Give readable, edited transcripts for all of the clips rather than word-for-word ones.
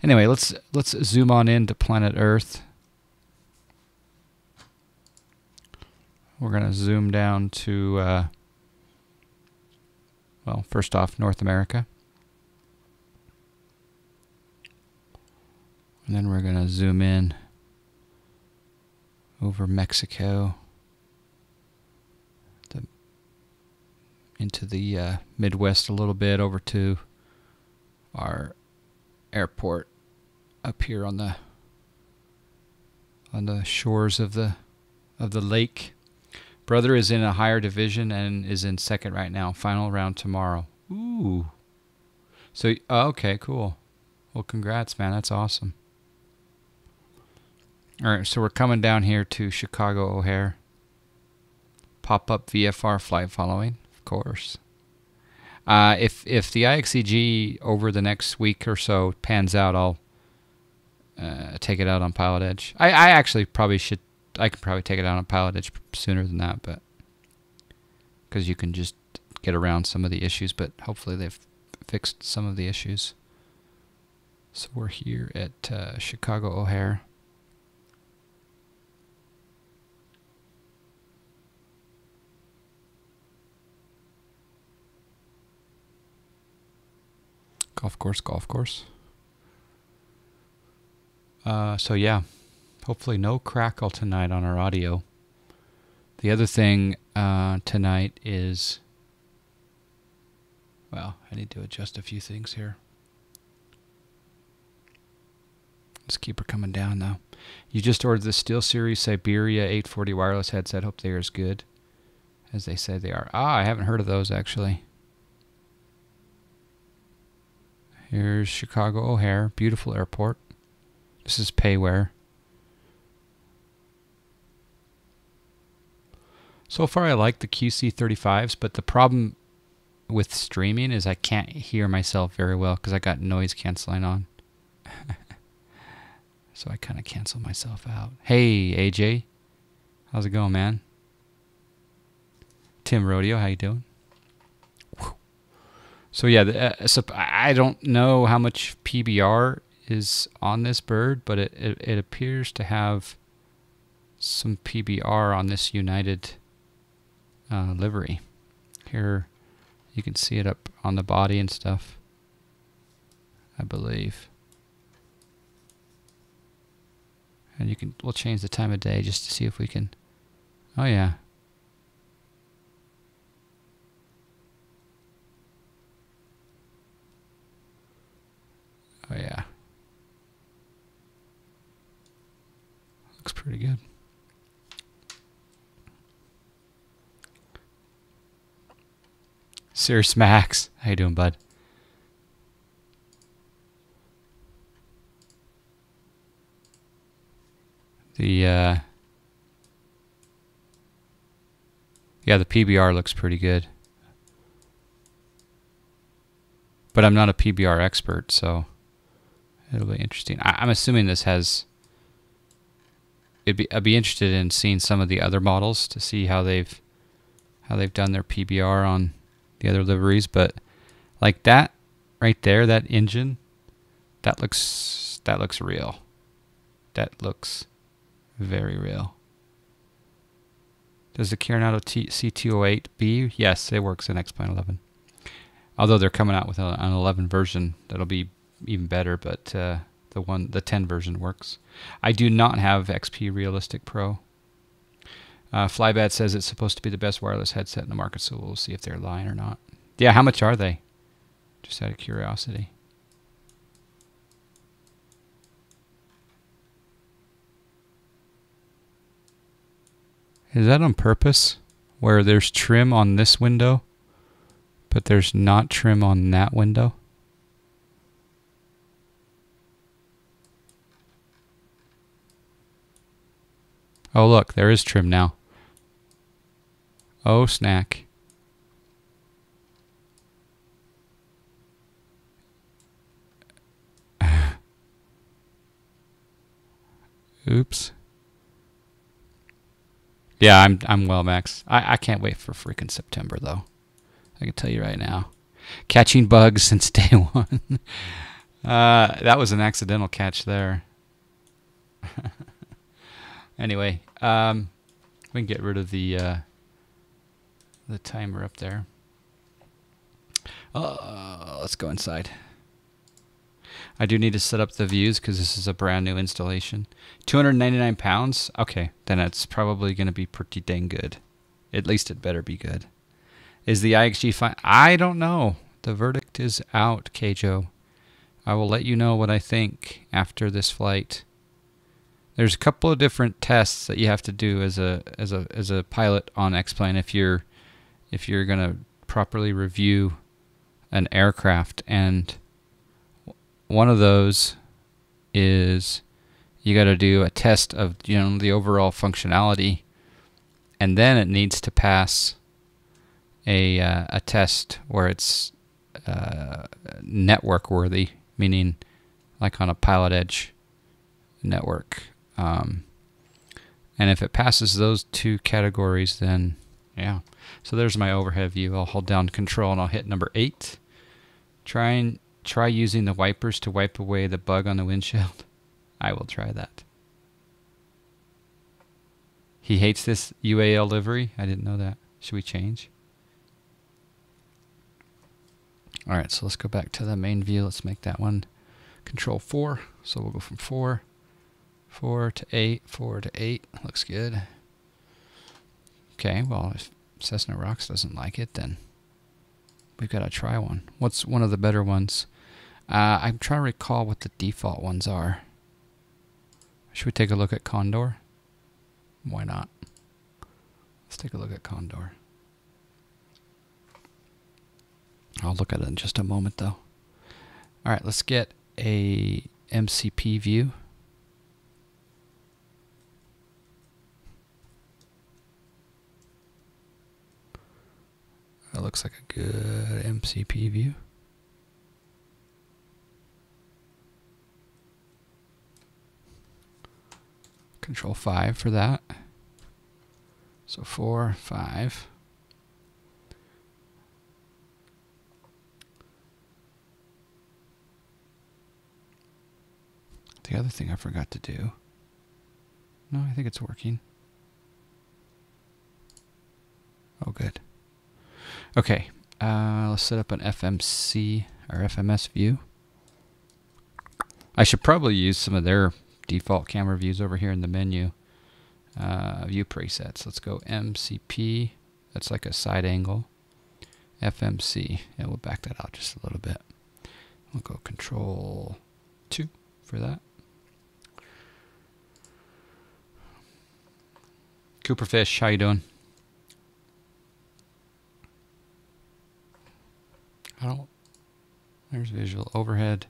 Anyway, let's zoom on into planet Earth. We're going to zoom down to, well, first off, North America. And then we're going to zoom in over Mexico into the Midwest a little bit, over to our airport up here on the shores of the lake. Brother is in a higher division and is in second right now. Final round tomorrow. Ooh. So okay, cool. Well, congrats, man. That's awesome. All right, so we're coming down here to Chicago O'Hare. Pop-up VFR flight following, of course. If the IXEG over the next week or so pans out, I'll take it out on Pilot Edge. I actually probably should. I could probably take it out on Pilot Edge sooner than that, but because you can just get around some of the issues. But hopefully they've fixed some of the issues. So we're here at Chicago O'Hare. Golf course. So yeah, hopefully no crackle tonight on our audio. The other thing tonight is, well, I need to adjust a few things here. Let's keep her coming down though. You just ordered the SteelSeries Siberia 840 wireless headset. Hope they are as good as they say they are. I haven't heard of those actually. Here's Chicago O'Hare, beautiful airport. This is payware. So far I like the QC35s, but the problem with streaming is I can't hear myself very well because I got noise canceling on. So I kind of cancel myself out. Hey, AJ. How's it going, man? Tim Rodeo, how you doing? So yeah, so I don't know how much PBR is on this bird, but it appears to have some PBR on this United livery. Here you can see it up on the body and stuff, I believe. And we'll change the time of day just to see if we can. Oh yeah. Oh yeah. Looks pretty good. Sirius Max, how you doing, bud? The PBR looks pretty good. But I'm not a PBR expert, so it'll be interesting. I'm assuming this has. I'd be interested in seeing some of the other models to see how they've done their PBR on the other liveries. But like that right there, that engine, that looks real. That looks very real. Does the Coronado C208B? Yes, it works in X-Plane 11. Although they're coming out with an 11 version that'll be even better, but the 10 version works. I do not have XP Realistic Pro. Flybad says it's supposed to be the best wireless headset in the market, so we'll see if they're lying or not. Yeah, how much are they? Just out of curiosity. Is that on purpose? Where there's trim on this window, but there's not trim on that window? Oh look, there is trim now. Oh snack. Oops. Yeah, I'm well, Max. I can't wait for freaking September though. I can tell you right now. Catching bugs since day one. That was an accidental catch there. Anyway, we can get rid of the timer up there. Let's go inside. I do need to set up the views because this is a brand new installation. 299 pounds? Okay, then it's probably going to be pretty dang good. At least it better be good. Is the IXG fine? I don't know. The verdict is out, Keijo. I will let you know what I think after this flight. There's a couple of different tests that you have to do as a pilot on X-Plane if you're going to properly review an aircraft, and one of those is you got to do a test of the overall functionality, and then it needs to pass a test where it's network worthy, meaning like on a Pilot Edge network. And if it passes those two categories, then yeah. So there's my overhead view. I'll hold down Control and I'll hit number 8. Try using the wipers to wipe away the bug on the windshield. I will try that. He hates this UAL livery. I didn't know that. Should we change? All right, so let's go back to the main view. Let's make that one Control 4. So we'll go from 4 to 8, 4 to 8. Looks good. Okay, well, if Cessna Rocks doesn't like it, then we've got to try one. What's one of the better ones? I'm trying to recall what the default ones are. Should we take a look at Condor? Why not? Let's take a look at Condor. I'll look at it in just a moment, though. All right, let's get a MCP view. That looks like a good MCP view. Control 5 for that. So 4, 5. The other thing I forgot to do. No, I think it's working. Oh, good. Okay, let's set up an FMC or FMS view. I should probably use some of their default camera views over here in the menu. View presets. Let's go MCP. That's like a side angle. FMC. Yeah, we'll back that out just a little bit. We'll go Control 2 for that. Cooperfish, how you doing? There's visual overhead.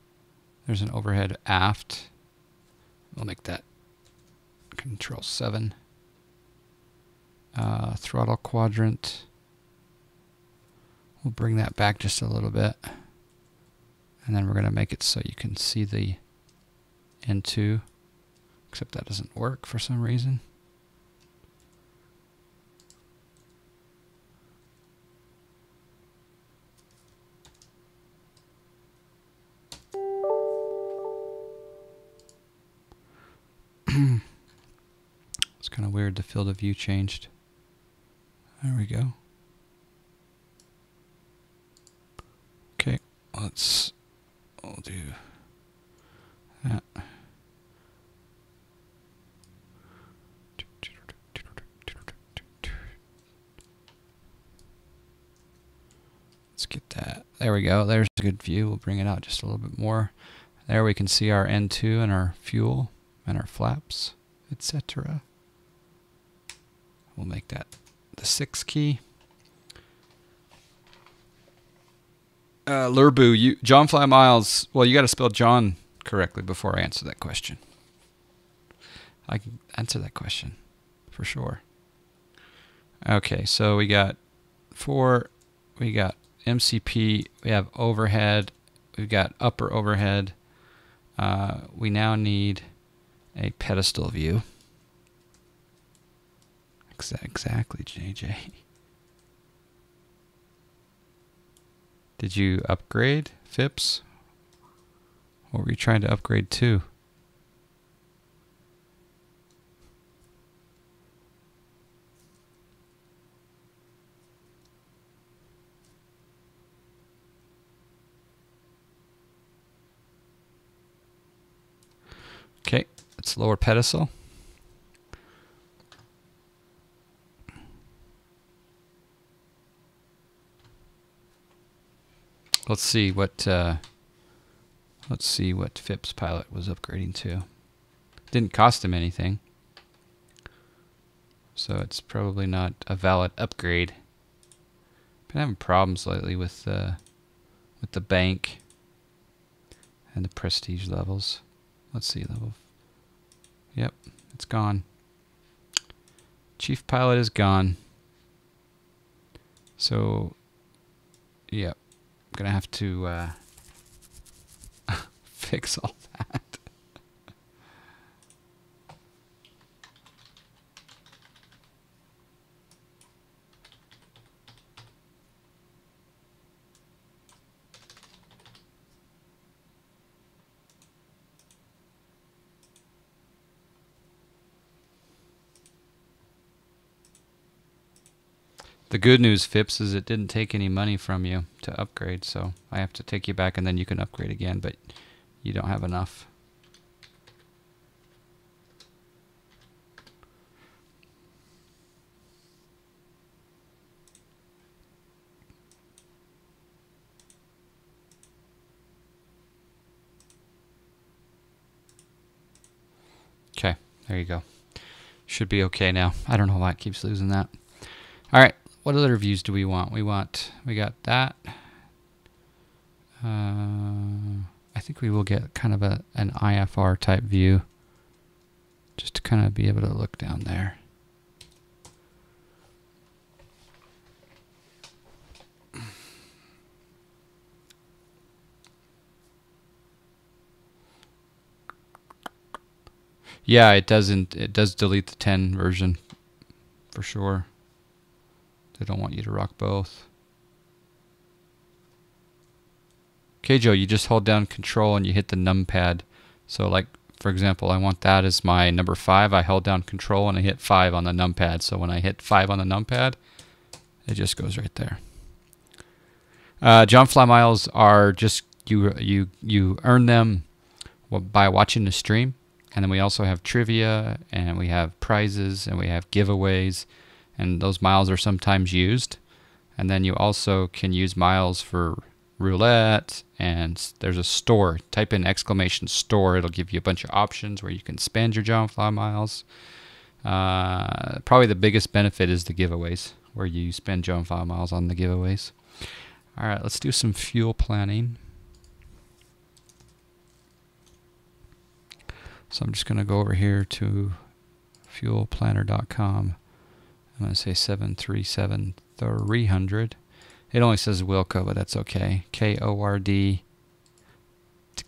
There's an overhead aft. We'll make that Control 7. Throttle quadrant. We'll bring that back just a little bit. And then we're going to make it so you can see the N2. Except that doesn't work for some reason. It's kind of weird, the field of view changed. There we go. Okay, we'll do that. Let's get that. There we go. There's a good view. We'll bring it out just a little bit more. There we can see our N2 and our fuel and our flaps, etc. We'll make that the 6 key. Lurbu, John Fly Miles. Well, you got to spell John correctly before I answer that question. I can answer that question for sure. Okay, so we got 4. We got MCP. We have overhead. We've got upper overhead. We now need a pedestal view. Exactly, JJ. Did you upgrade, Phipps? What were you trying to upgrade to? Okay, let's lower pedestal. Let's see what Phipps pilot was upgrading to. Didn't cost him anything, so it's probably not a valid upgrade. Been having problems lately with the bank and the prestige levels. Let's see, level. Yep, it's gone. Chief pilot is gone. So, yep, I'm gonna have to fix all that. The good news, Phipps, is it didn't take any money from you to upgrade, so I have to take you back and then you can upgrade again, but you don't have enough. Okay, there you go. Should be okay now. I don't know why it keeps losing that. All right. What other views do we want? We got that. I think we will get kind of an IFR type view, just to kind of be able to look down there. Yeah, it doesn't. It does delete the 10 version for sure. They don't want you to rock both. Okay, Joe, you just hold down Control and you hit the numpad. So, like, for example, I want that as my number 5. I held down Control and I hit 5 on the numpad. So when I hit 5 on the numpad, it just goes right there. John Fly Miles are just, you earn them by watching the stream. And then we also have trivia, and we have prizes, and we have giveaways. And those miles are sometimes used. And then you also can use miles for roulette, and there's a store. Type in !store. It'll give you a bunch of options where you can spend your John Fly miles. Probably the biggest benefit is the giveaways, where you spend John Fly miles on the giveaways. All right, let's do some fuel planning. So I'm just going to go over here to fuelplanner.com. I'm going to say 737-300. It only says Wilco, but that's okay. KORD to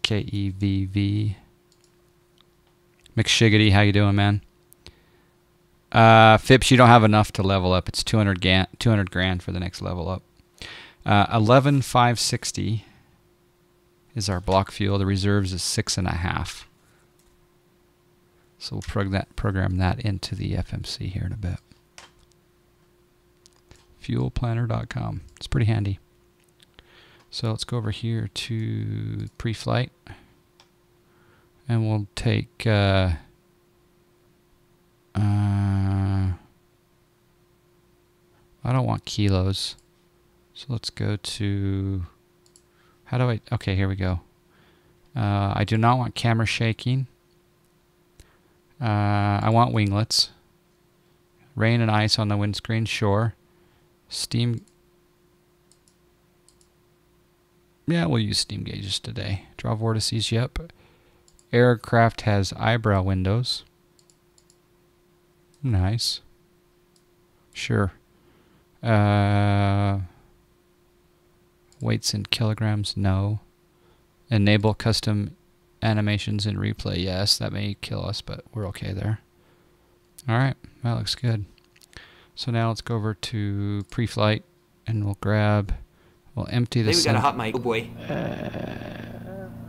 KEVV. McShiggity, how you doing, man? Phipps, you don't have enough to level up. It's 200 grand for the next level up. 11,560 is our block fuel. The reserves is 6.5. So we'll program that into the FMC here in a bit. Fuelplanner.com. It's pretty handy. So let's go over here to pre-flight, and we'll take I don't want kilos, so let's go to, how do I, okay, here we go. I do not want camera shaking. I want winglets. Rain and ice on the windscreen, sure. Steam. Yeah, we'll use steam gauges today. Draw vortices, yep. Aircraft has eyebrow windows. Nice. Sure. Weights in kilograms, no. Enable custom animations in replay, yes. That may kill us, but we're okay there. Alright, that looks good. So now let's go over to pre-flight, and we'll empty this. We got a hot mic, oh boy.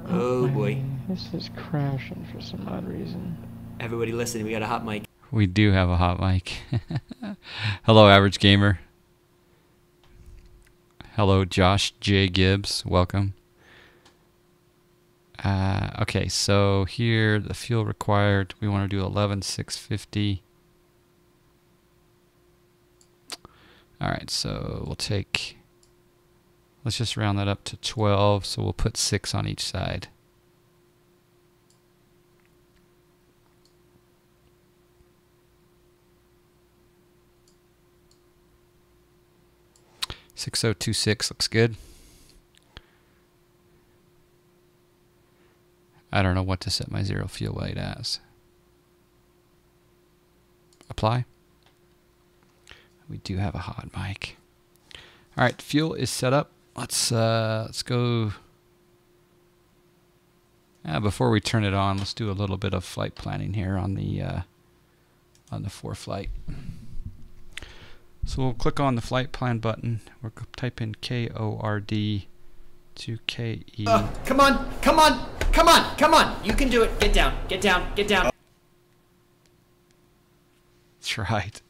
Oh boy. This is crashing for some odd reason. Everybody listen, we got a hot mic. We do have a hot mic. Hello, Average Gamer. Hello, Josh J. Gibbs. Welcome. Okay, so here the fuel required, we want to do 11,650. All right, so we'll take, let's just round that up to 12, so we'll put 6 on each side. $6026 looks good. I don't know what to set my zero fuel weight as. Apply. We do have a hot mic. All right, fuel is set up. Let's go. Before we turn it on, let's do a little bit of flight planning here on the for flight. So we'll click on the flight plan button. We'll type in KORD to KE. Come on, come on, come on, come on. You can do it. Get down, get down, get down. That's right.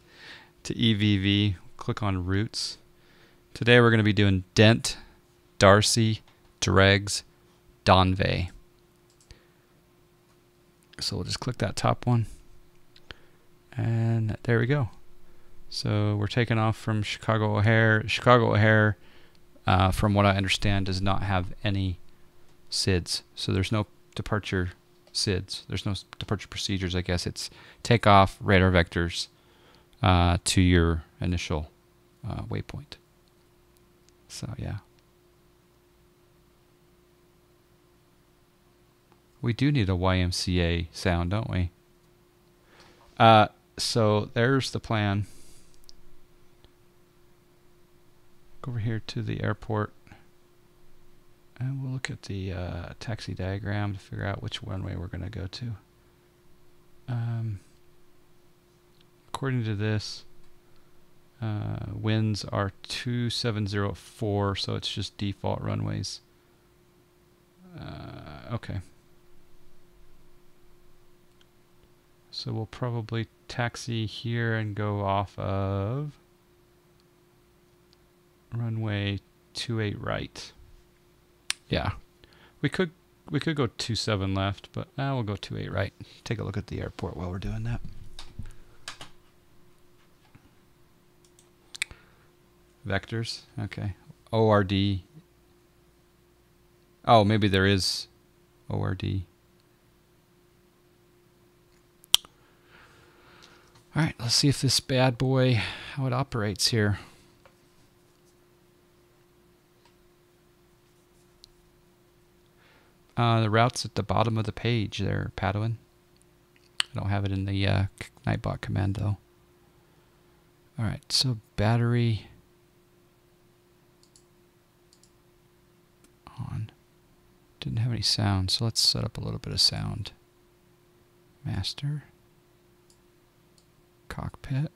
To EVV, click on routes. Today we're going to be doing Dent, Darcy, Dregs, Donvey. So we'll just click that top one. And there we go. So we're taking off from Chicago O'Hare. Chicago O'Hare, from what I understand, does not have any SIDs. So there's no departure SIDs. There's no departure procedures, I guess. It's takeoff, radar vectors to your initial waypoint. So, yeah. We do need a YMCA sound, don't we? So there's the plan. Go over here to the airport. And we'll look at the taxi diagram to figure out which runway we're going to go to. According to this, winds are 2704, so it's just default runways. Okay. So we'll probably taxi here and go off of runway 28 right. Yeah, we could go 27 left, but we'll go 28 right. Take a look at the airport while we're doing that. Vectors, okay. ORD. Oh, maybe there is ORD. All right, let's see if this bad boy, how it operates here. The route's at the bottom of the page there, Padawan. I don't have it in the Nightbot command though. All right, so battery on. Didn't have any sound, so let's set up a little bit of sound. Master. Cockpit.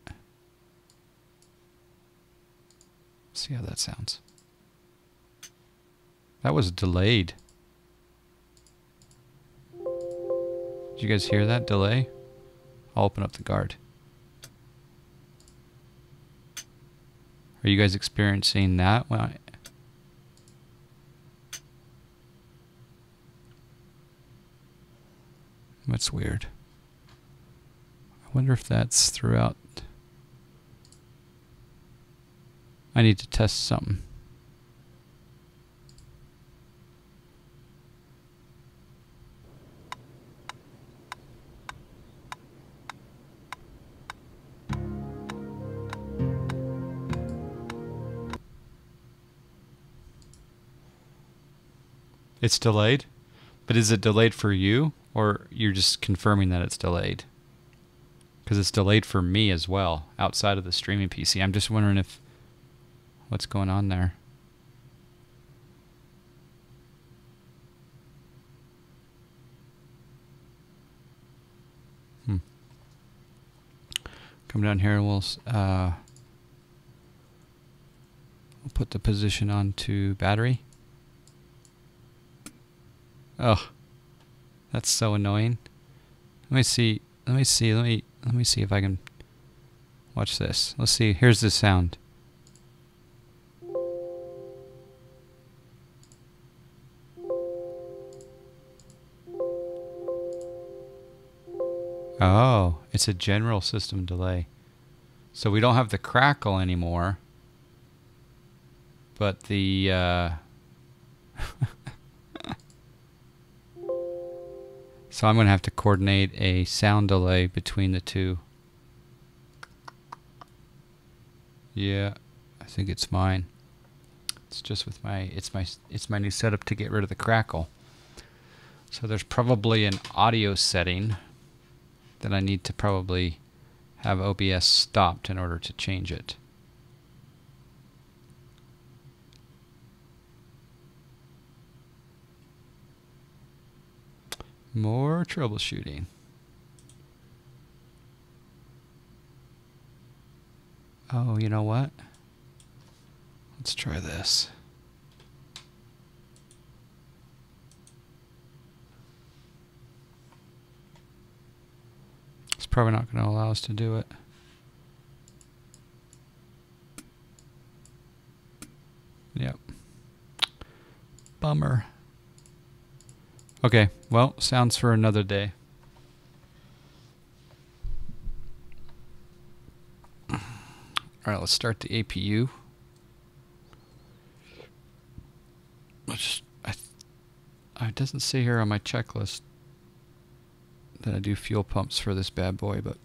See how that sounds. That was delayed. Did you guys hear that delay? I'll open up the guard. Are you guys experiencing that? That's weird. I wonder if that's throughout. I need to test something. It's delayed? But is it delayed for you, or you're just confirming that it's delayed? Because it's delayed for me as well, outside of the streaming PC. I'm just wondering if what's going on there. Come down here and we'll put the position onto battery. Oh, that's so annoying. Let me see if I can watch this. Let's see. Here's the sound. Oh, it's a general system delay. So we don't have the crackle anymore. But the so I'm going to have to coordinate a sound delay between the two. Yeah, I think it's mine. It's just with my it's my new setup to get rid of the crackle. So there's probably an audio setting that I need to probably have OBS stopped in order to change it. More troubleshooting. Oh, you know what? Let's try this. It's probably not going to allow us to do it. Yep. Bummer. Okay, well, sounds for another day. All right, let's start the APU. It doesn't say here on my checklist that I do fuel pumps for this bad boy, but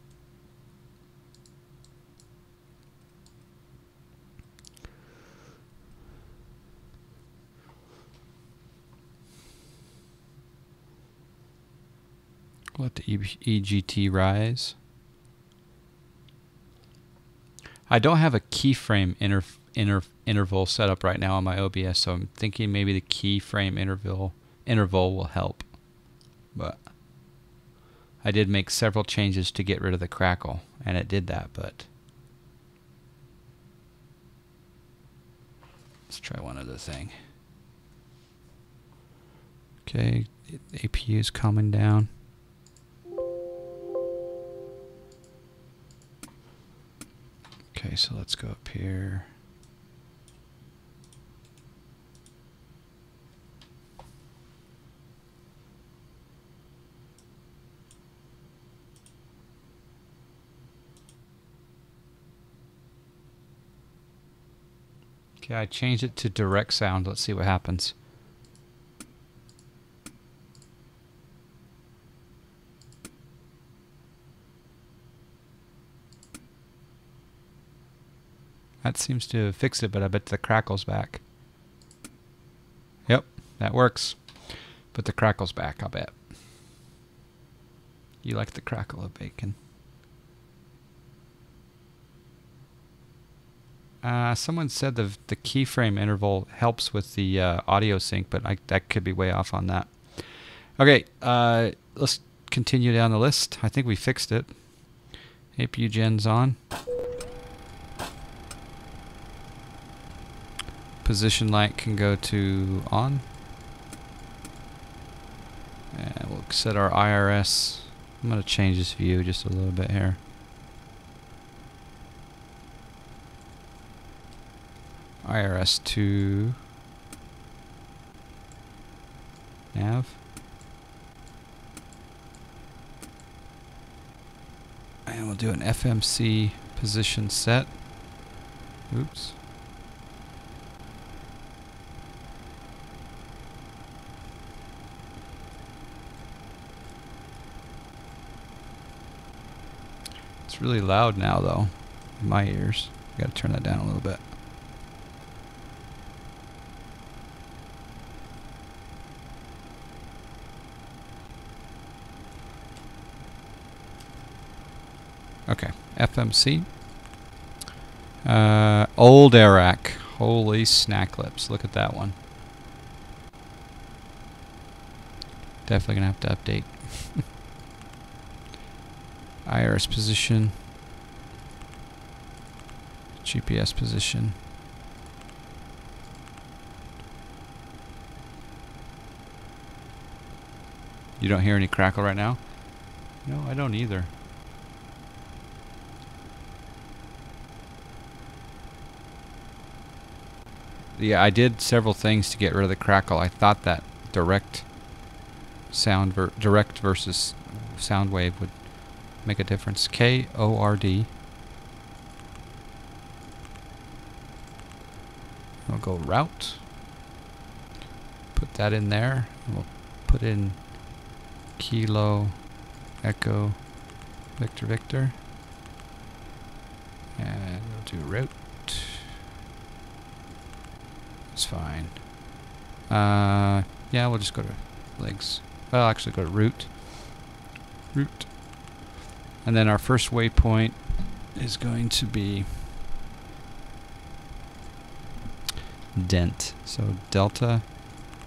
let the EGT rise. I don't have a keyframe interval set up right now on my OBS, so I'm thinking maybe the keyframe interval will help. But I did make several changes to get rid of the crackle, and it did that, but let's try one other thing. Okay, the APU is calming down. Okay, so let's go up here. Okay, I changed it to direct sound. Let's see what happens. That seems to fix it, but I bet the crackle's back. Yep, that works. But the crackle's back, I'll bet. You like the crackle of bacon. Someone said the keyframe interval helps with the audio sync, but that could be way off on that. Okay, let's continue down the list. I think we fixed it. APU gen's on. Position light can go to on. And we'll set our IRS. I'm going to change this view just a little bit here. IRS to nav. And we'll do an FMC position set. Oops. It's really loud now, though, in my ears. I gotta turn that down a little bit. Okay, FMC. Old Iraq. Holy snack lips. Look at that one. Definitely gonna have to update. IRS position. GPS position. You don't hear any crackle right now? No, I don't either. Yeah, I did several things to get rid of the crackle. I thought that direct versus sound wave would make a difference. KORD. We'll go route. Put that in there. And we'll put in Kilo Echo Victor Victor. And we'll do route. It's fine. Yeah, we'll just go to legs. Well, actually go to route. Route. And then our first waypoint is going to be Dent. So Delta,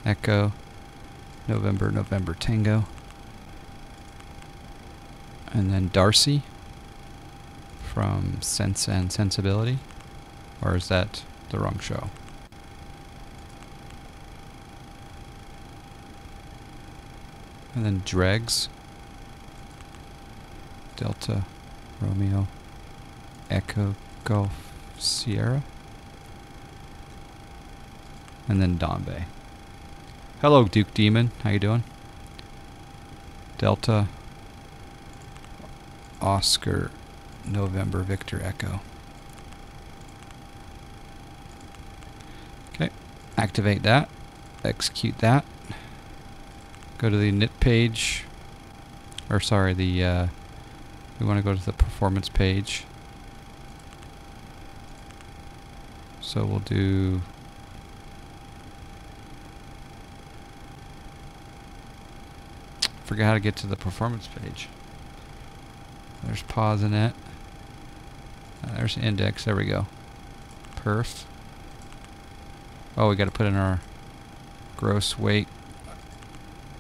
Echo, November, November, Tango. And then Darcy from Sense and Sensibility. Or is that the wrong show? And then Dregs, Delta, Romeo, Echo, Golf, Sierra. And then Dombe. Hello, Duke Demon. How you doing? Delta, Oscar, November, Victor, Echo. Okay. Activate that. Execute that. Go to the init page. Or sorry, the we want to go to the performance page. So we'll do forget how to get to the performance page. There's pause in it. There's index. There we go. Perf. Oh, we got to put in our gross weight.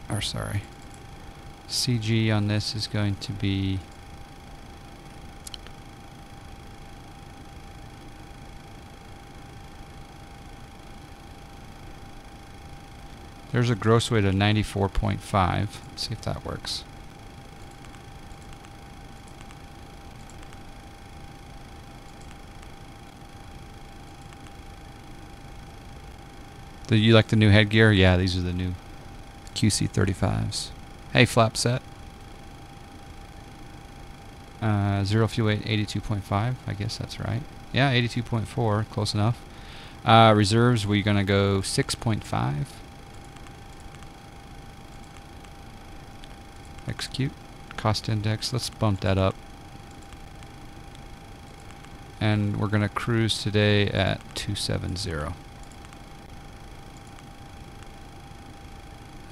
Or sorry. CG on this is going to be there's a gross weight of 94.5. Let's see if that works. Do you like the new headgear? Yeah, these are the new QC35s. Hey, flap set. Zero fuel weight, 82.5. I guess that's right. Yeah, 82.4. Close enough. Reserves, we're going to go 6.5. Execute. Cost index. Let's bump that up. And we're going to cruise today at 270.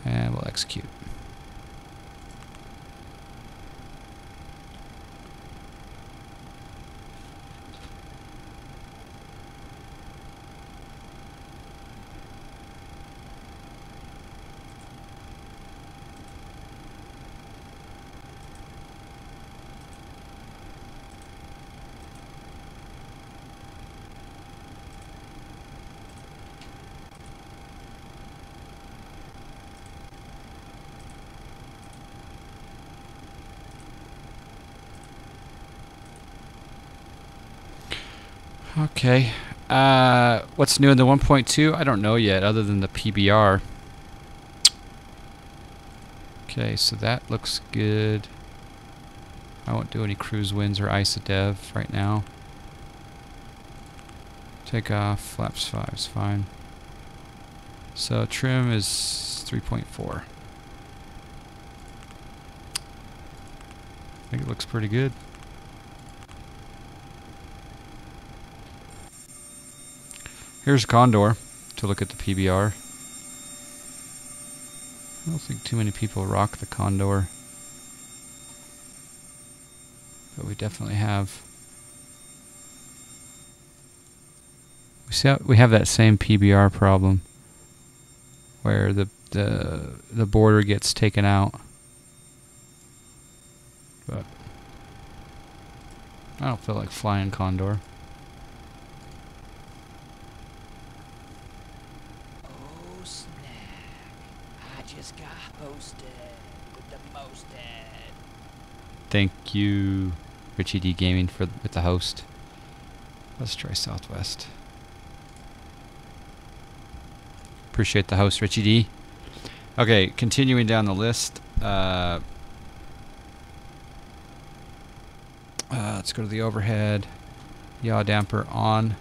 And we'll execute. Okay. What's new in the 1.2? I don't know yet, other than the PBR. Okay, so that looks good. I won't do any cruise winds or ISODEV right now. Takeoff, flaps 5 is fine. So trim is 3.4. I think it looks pretty good. Here's Condor to look at the PBR. I don't think too many people rock the Condor, but we definitely have. We have that same PBR problem where the border gets taken out, but I don't feel like flying Condor. Oh snap! I just got hosted. Thank you, Richie D Gaming, with the host. Let's try Southwest. Appreciate the host, Richie D. Okay, continuing down the list. Let's go to the overhead. Yaw damper on.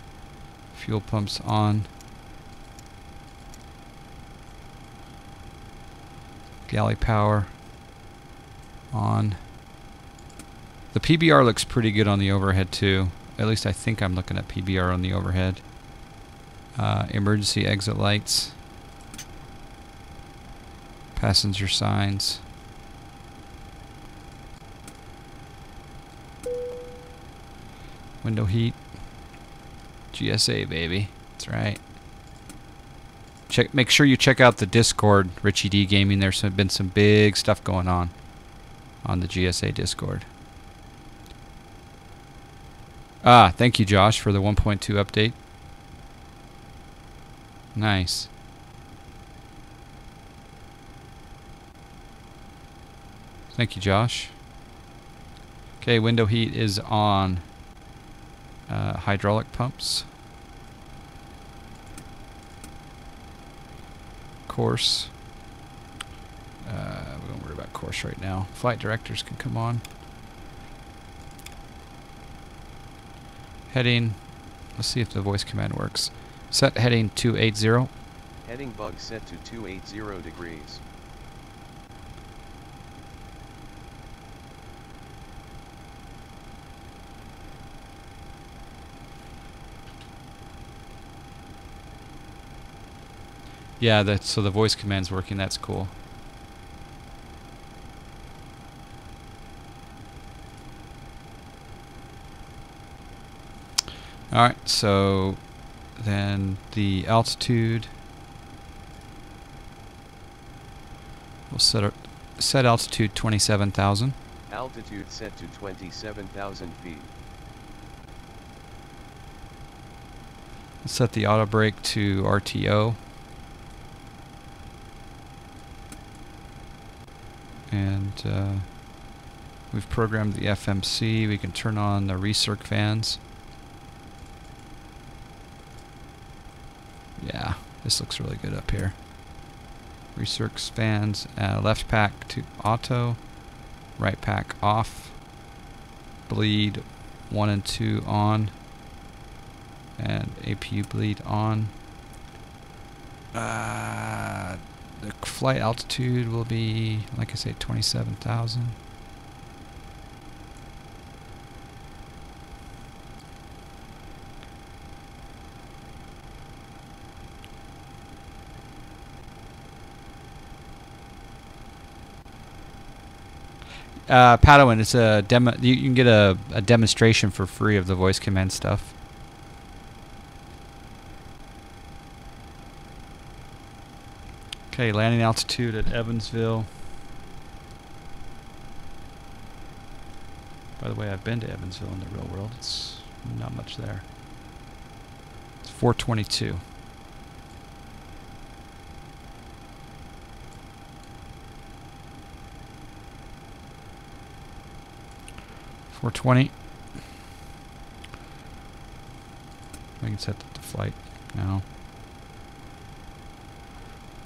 Fuel pumps on. Galley power on. The PBR looks pretty good on the overhead too. At least I think I'm looking at PBR on the overhead. Emergency exit lights. Passenger signs. Window heat. GSA, baby. That's right. Make sure you check out the Discord, Richie D Gaming. There's been some big stuff going on the GSA Discord. Thank you, Josh, for the 1.2 update. Nice. Thank you, Josh. Okay, window heat is on. Hydraulic pumps. Course. We don't worry about course right now. Flight directors can come on. Heading. Let's see if the voice command works. Set heading 280. Heading bug set to 280 degrees. Yeah, so the voice command's working. That's cool. Alright, so then the altitude. We'll set altitude 27,000. Altitude set to 27,000 feet. Let's set the auto brake to RTO. And we've programmed the FMC. We can turn on the recirc fans. Yeah, this looks really good up here. Recirc fans, left pack to auto, right pack off, bleed 1 and 2 on, and APU bleed on. The flight altitude will be, like I say, 27,000. Padawan, it's a demo. You can get a demonstration for free of the voice command stuff. Okay, landing altitude at Evansville. By the way, I've been to Evansville in the real world. It's not much there. It's 422. We can set the flight now.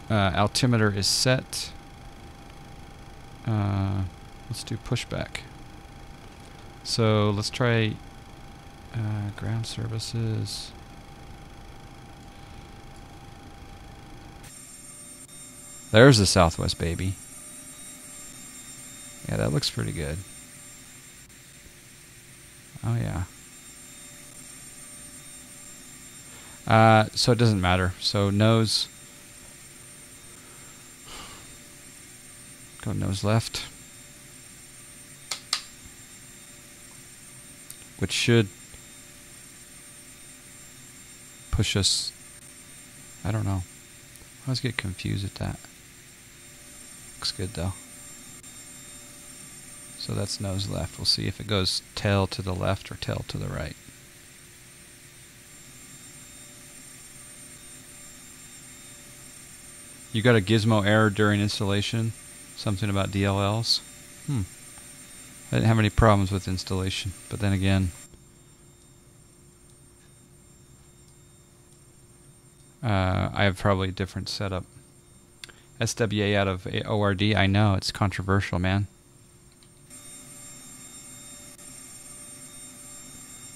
Altimeter is set. Let's do pushback. So let's try ground services. There's the Southwest, baby. Yeah, that looks pretty good. Oh yeah. So it doesn't matter. So nose. Go nose left. Which should push us. I don't know. I always get confused at that. Looks good though. So that's nose left. We'll see if it goes tail to the left or tail to the right. You got a gizmo error during installation? Something about DLLs? I didn't have any problems with installation, but then again, I have probably a different setup. SWA out of ORD, I know, it's controversial, man.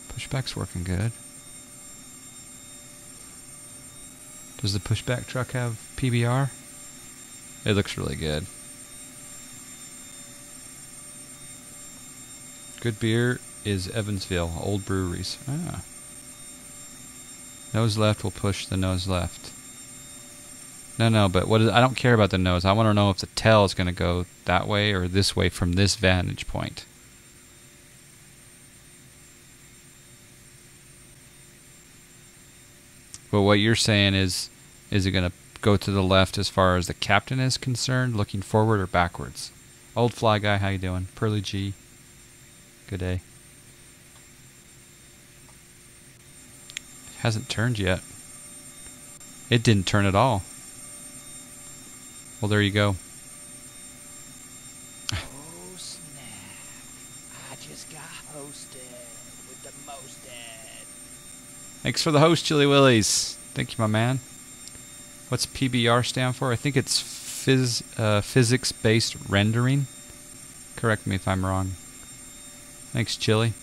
Pushback's working good. Does the pushback truck have PBR? It looks really good. Good beer is Evansville, Old Breweries. Ah. Nose left will push the nose left. No, but what is, I don't care about the nose. I want to know if the tail is going to go that way or this way from this vantage point. But what you're saying is it going to go to the left as far as the captain is concerned, looking forward or backwards? Old fly guy, how you doing? Pearly G, good day. Hasn't turned yet. It didn't turn at all. Well, there you go. Oh snap! I just got hosted with the mosted. Thanks for the host, Chili Willies. Thank you, my man. What's PBR stand for? I think it's physics-based rendering. Correct me if I'm wrong. Thanks, Chili.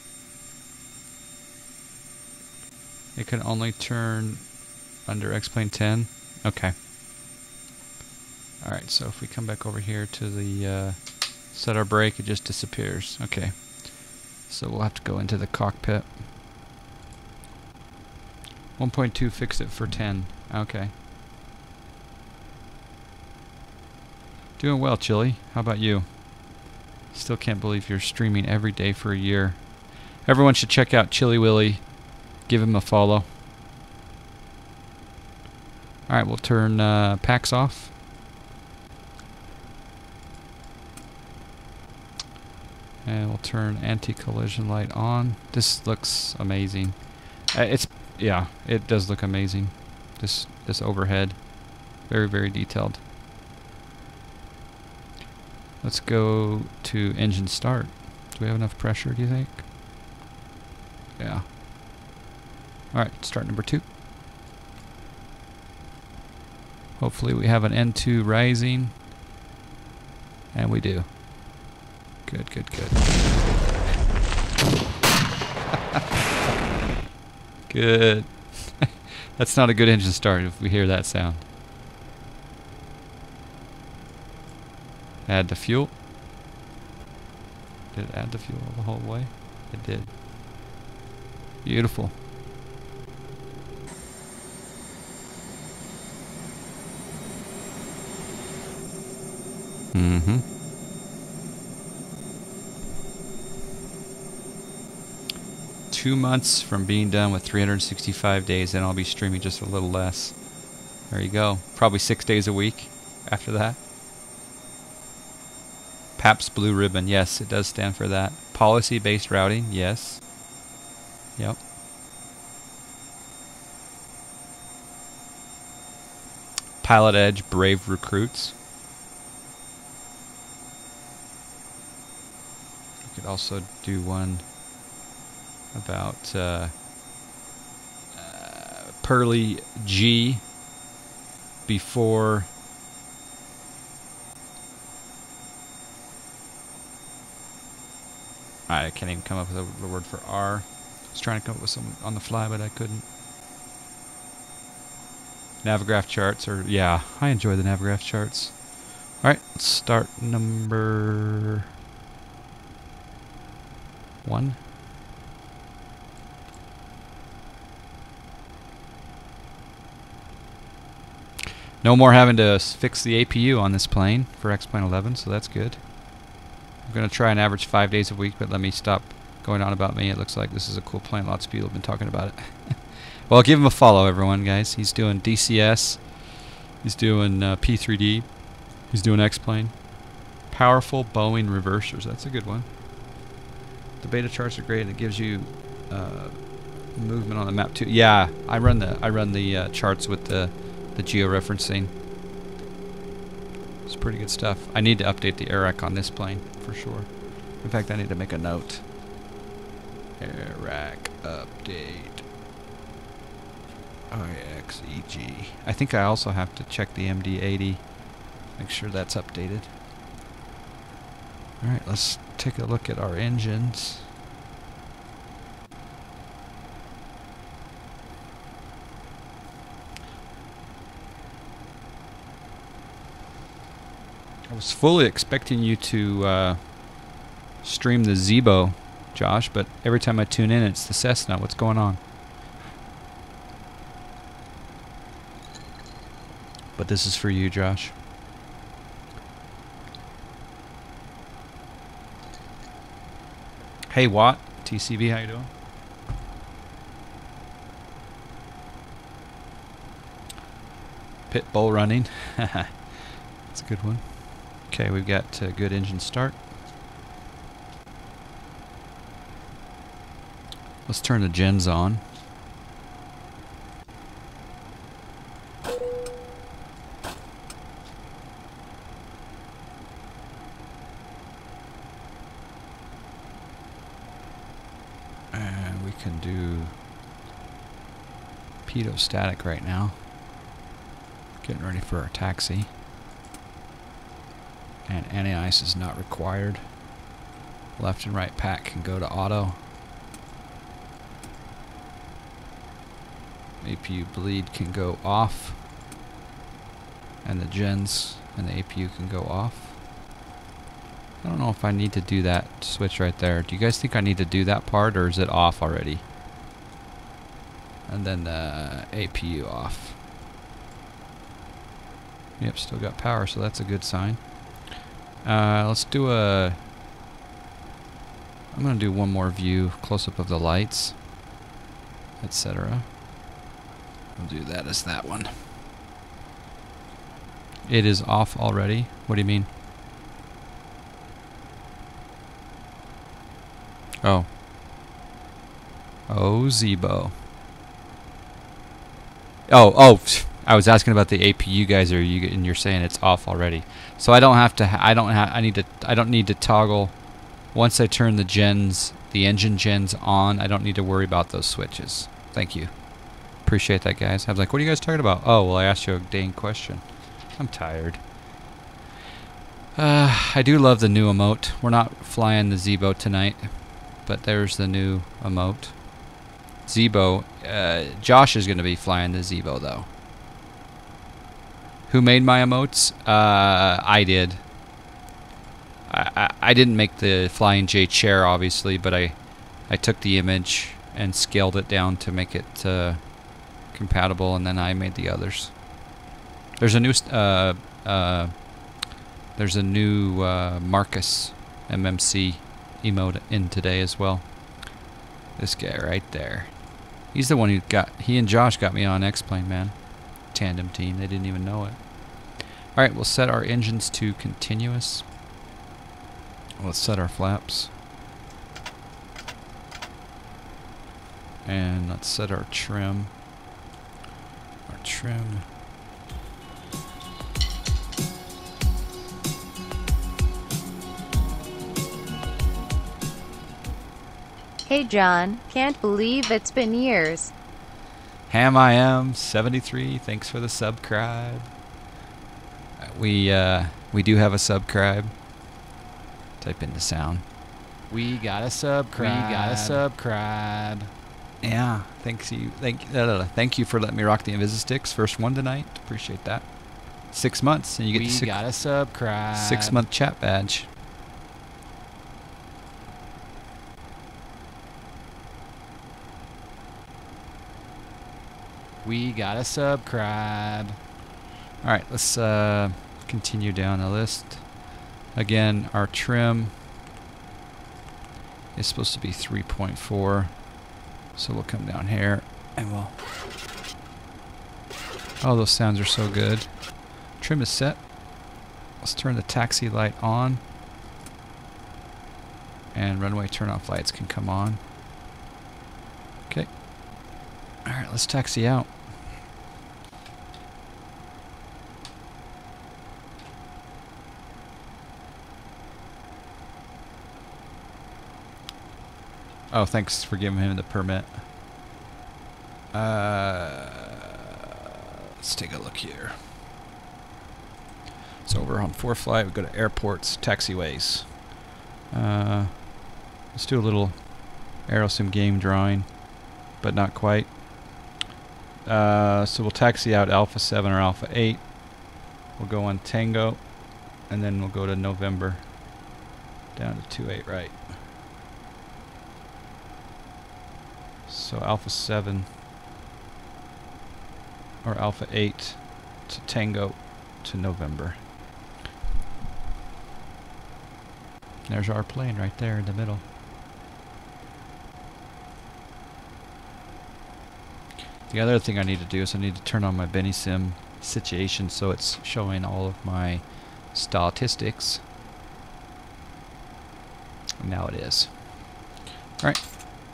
It can only turn under X-Plane 10. Okay. Alright, so if we come back over here to the set our brake, it just disappears. Okay. So we'll have to go into the cockpit. 1.2 fixed it for 10. Okay. Doing well, Chili. How about you? Still can't believe you're streaming every day for a year. Everyone should check out Chili Willy. Give him a follow. Alright, we'll turn packs off. And we'll turn anti-collision light on. This looks amazing. Yeah, it does look amazing. This overhead. Very, very detailed. Let's go to engine start. Do we have enough pressure, do you think? Yeah. Alright, start number 2. Hopefully we have an N2 rising. And we do. Good, good, good. Good. That's not a good engine start if we hear that sound. Add the fuel. Did it add the fuel the whole way? It did. Beautiful. Mm-hmm. Two months from being done with 365 days, and I'll be streaming just a little less. There you go. Probably 6 days a week after that. PAPS Blue Ribbon. Yes, it does stand for that. Policy-based routing. Yes. Yep. Pilot Edge, Brave Recruits. We could also do one about Pearly G before I can't even come up with a word for R. I was trying to come up with some on the fly, but I couldn't. Navigraph charts, or yeah, I enjoy the Navigraph charts. Alright, let's start number 1. No more having to fix the APU on this plane for X-Plane 11, so that's good. I'm going to try and average 5 days a week, but let me stop going on about me. It looks like this is a cool plane. Lots of people have been talking about it. Well, give him a follow, everyone, guys. He's doing DCS. He's doing P3D. He's doing X-Plane. Powerful Boeing reversers. That's a good one. The beta charts are great, and it gives you movement on the map too. Yeah, I run the charts with the georeferencing. It's pretty good stuff. I need to update the ARAC on this plane for sure. In fact, I need to make a note. Air rack update. IXEG. I think I also have to check the MD80. Make sure that's updated. Alright, let's take a look at our engines. I was fully expecting you to stream the Zebo, Josh, but every time I tune in, it's the Cessna. What's going on? But this is for you, Josh. Hey, Watt, TCB, how you doing? Pit bull running. That's a good one. Okay, we've got good engine start. Let's turn the gens on. And we can do pitot static right now. Getting ready for our taxi. And anti-ice is not required. Left and right pack can go to auto. APU bleed can go off. And the gens and the APU can go off. I don't know if I need to do that switch right there. Do you guys think I need to do that part, or is it off already? And then the APU off. Yep, still got power, so that's a good sign. Let's do I'm going to do one more view, close-up of the lights, etc. We'll do that as that one. It is off already. What do you mean? Oh. Oh, Zebo. Oh, I was asking about the APU guys, and you're saying it's off already. So I don't have to. I don't need to toggle. Once I turn the gens, the engine gens on, I don't need to worry about those switches. Thank you. Appreciate that, guys. I was like, what are you guys talking about? Oh, well, I asked you a dang question. I'm tired. I do love the new emote. We're not flying the Zebo tonight, but there's the new emote. Zebo. Josh is going to be flying the Zebo, though. Who made my emotes? I did. I didn't make the Flying J chair, obviously, but I took the image and scaled it down to make it compatible, and then I made the others. There's a new Marcus MMC emote in today as well. This guy right there. He's the one he and Josh got me on X-Plane, man. Tandem team. They didn't even know it. Alright, we'll set our engines to continuous. Let's set our flaps. And let's set our trim. Our trim. Hey John, can't believe it's been years. Ham I am 73. Thanks for the subscribe. We do have a subscribe. Type in the sound. We got a subscribe. We got a subscribe. Yeah. Thank you for letting me rock the Invisisticks. First one tonight. Appreciate that. 6 months and you get the got a subscribe. 6-month chat badge. We got a subscribe. Alright, let's continue down the list. Again, our trim is supposed to be 3.4. So we'll come down here and we'll... Oh, those sounds are so good. Trim is set. Let's turn the taxi light on. And runway turn-off lights can come on. Okay. Alright, let's taxi out. Oh, thanks for giving him the permit. Let's take a look here. So we're on 4 flight. We go to airports, taxiways. Let's do a little aerosim game drawing, but not quite. So we'll taxi out Alpha 7 or Alpha 8. We'll go on Tango, and then we'll go to November, down to 28 right. So Alpha 7 or Alpha 8 to Tango to November. There's our plane right there in the middle. The other thing I need to do is I need to turn on my BennySim situation so it's showing all of my statistics. And now it is. Alright,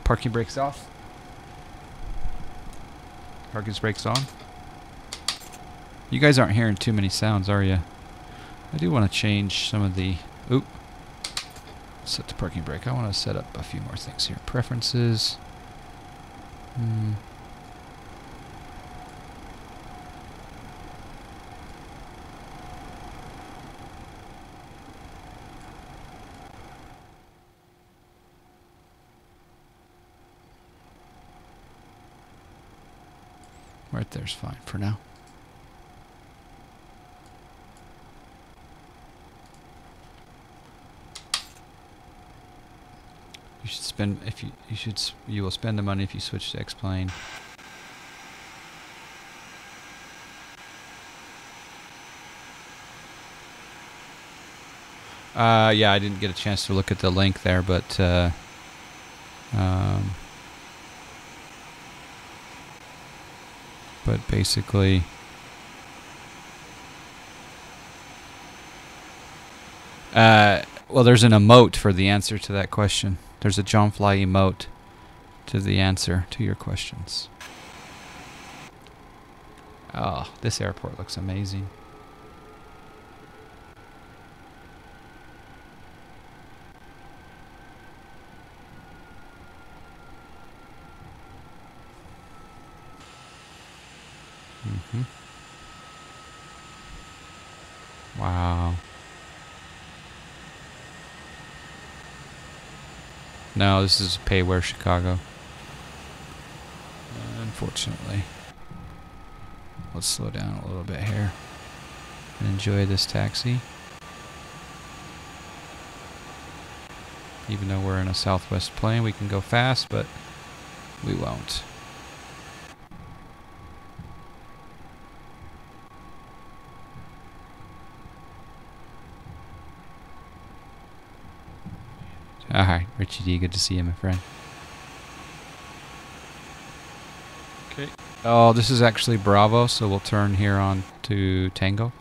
parking brakes off. Parking brakes on. You guys aren't hearing too many sounds, are you? I do want to change some of the... Oop. Set the parking brake. I want to set up a few more things here. Preferences. Right there's fine for now. You should spend you will spend the money if you switch to X-plane. Yeah, I didn't get a chance to look at the link there, but basically well, there's an emote for the answer to that question. There's a John Fly emote to the answer to your questions. Oh, this airport looks amazing. Wow. No, this is Payware Chicago. Unfortunately. Let's slow down a little bit here and enjoy this taxi. Even though we're in a Southwest plane, we can go fast, but we won't. Hi, Richie D. Good to see you, my friend. Okay. Oh, this is actually Bravo, so we'll turn here on to Tango.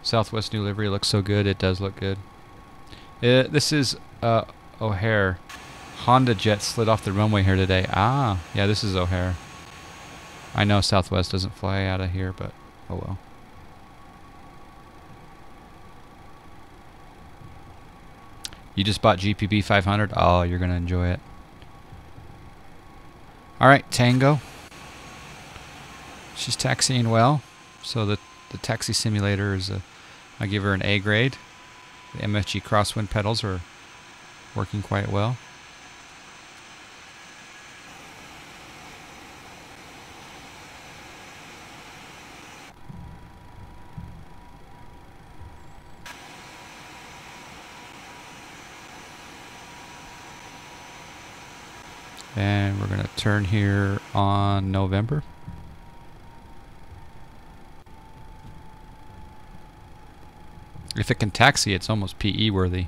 Southwest new livery looks so good. It does look good. This is O'Hare. Honda jet slid off the runway here today. Ah, yeah, this is O'Hare. I know Southwest doesn't fly out of here, but oh well. You just bought GPB 500? Oh, you're going to enjoy it. Alright, Tango. She's taxiing well. So the taxi simulator is I give her an A grade. The MFG crosswind pedals are working quite well. And we're going to turn here on November. If it can taxi, it's almost PE worthy.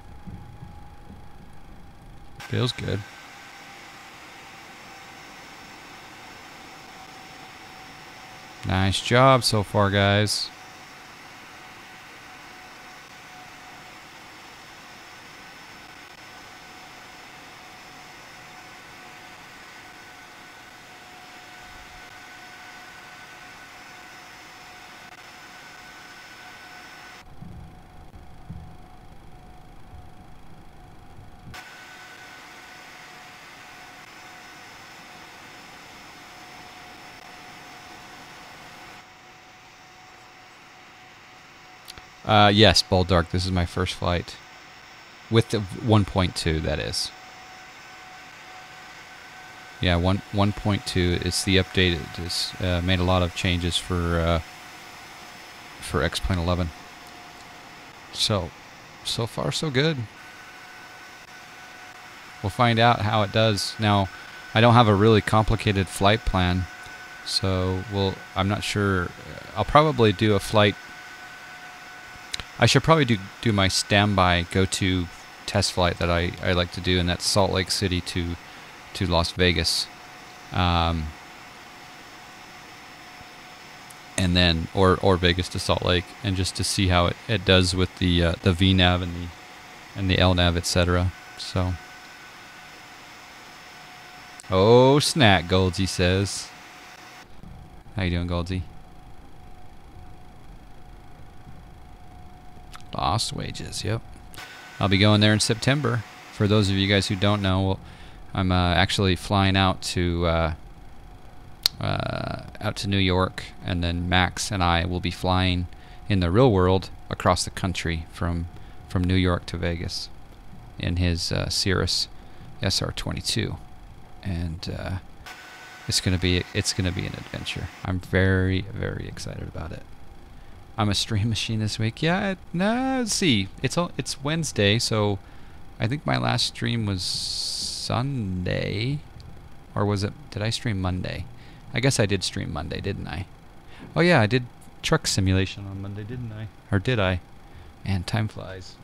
Feels good. Nice job so far, guys. Yes, Bold Dark. This is my first flight. With the 1.2, that is. Yeah, 1.2 is the update. It just made a lot of changes for X-Plane 11. So far so good. We'll find out how it does. Now, I don't have a really complicated flight plan, so I'm not sure. I'll probably do a flight. I should probably do my standby go-to test flight that I like to do, and that's Salt Lake City to Las Vegas, and then or Vegas to Salt Lake, and just to see how it does with the VNav and the LNav, etc. So, oh snap, Goldsy says. How you doing, Goldsy? Lost wages. Yep. I'll be going there in September. For those of you guys who don't know, well, I'm actually flying out to New York, and then Max and I will be flying in the real world across the country from New York to Vegas in his Cirrus SR-22, and it's gonna be an adventure. I'm very, very excited about it. I'm a stream machine this week. Yeah, no. Let's see. It's Wednesday, so I think my last stream was Sunday, or was it? Did I stream Monday? I guess I did stream Monday, didn't I? Oh yeah, I did truck simulation on Monday, didn't I? Or did I? Man, time flies.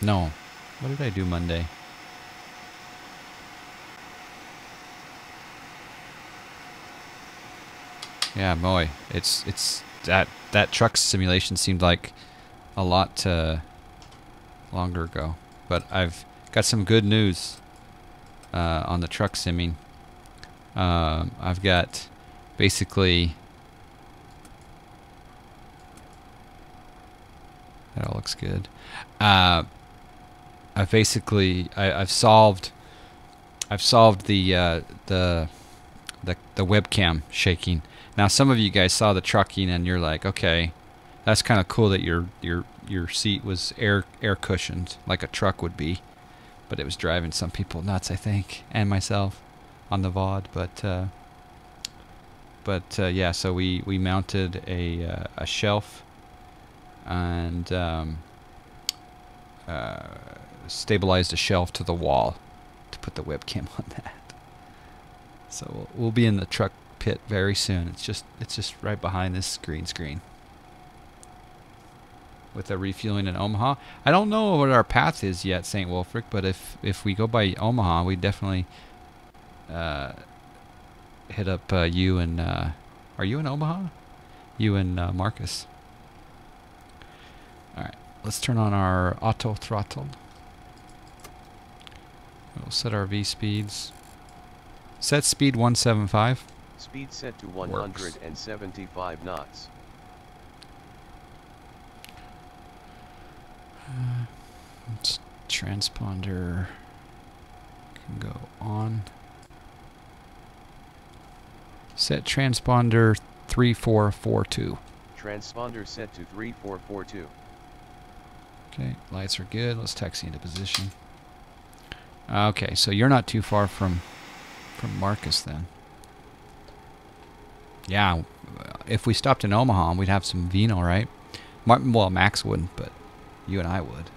No. What did I do Monday? Yeah, boy, it's that truck simulation seemed like a lot longer ago, but I've got some good news on the truck simming. I've got basically that all looks good. I've solved the webcam shaking. Now, some of you guys saw the trucking and you're like, okay, that's kind of cool that your seat was air cushioned like a truck would be, but it was driving some people nuts, I think, and myself on the VOD. But yeah, so we mounted a shelf and stabilized a shelf to the wall to put the webcam on that. So we'll be in the truck pit very soon. It's just right behind this green screen with the refueling in Omaha. I don't know what our path is yet, St. Wolfric, but if we go by Omaha, we definitely hit up you and are you in Omaha? You and Marcus. Alright, let's turn on our auto throttle. We'll set our V speeds. Set speed 175. Speed set to 175 knots. Transponder can go on. Set transponder 3442. Transponder set to 3442. Okay, lights are good. Let's taxi into position. Okay, so you're not too far from Marcus then. Yeah, if we stopped in Omaha, we'd have some vino, right? Well, Max wouldn't, but you and I would.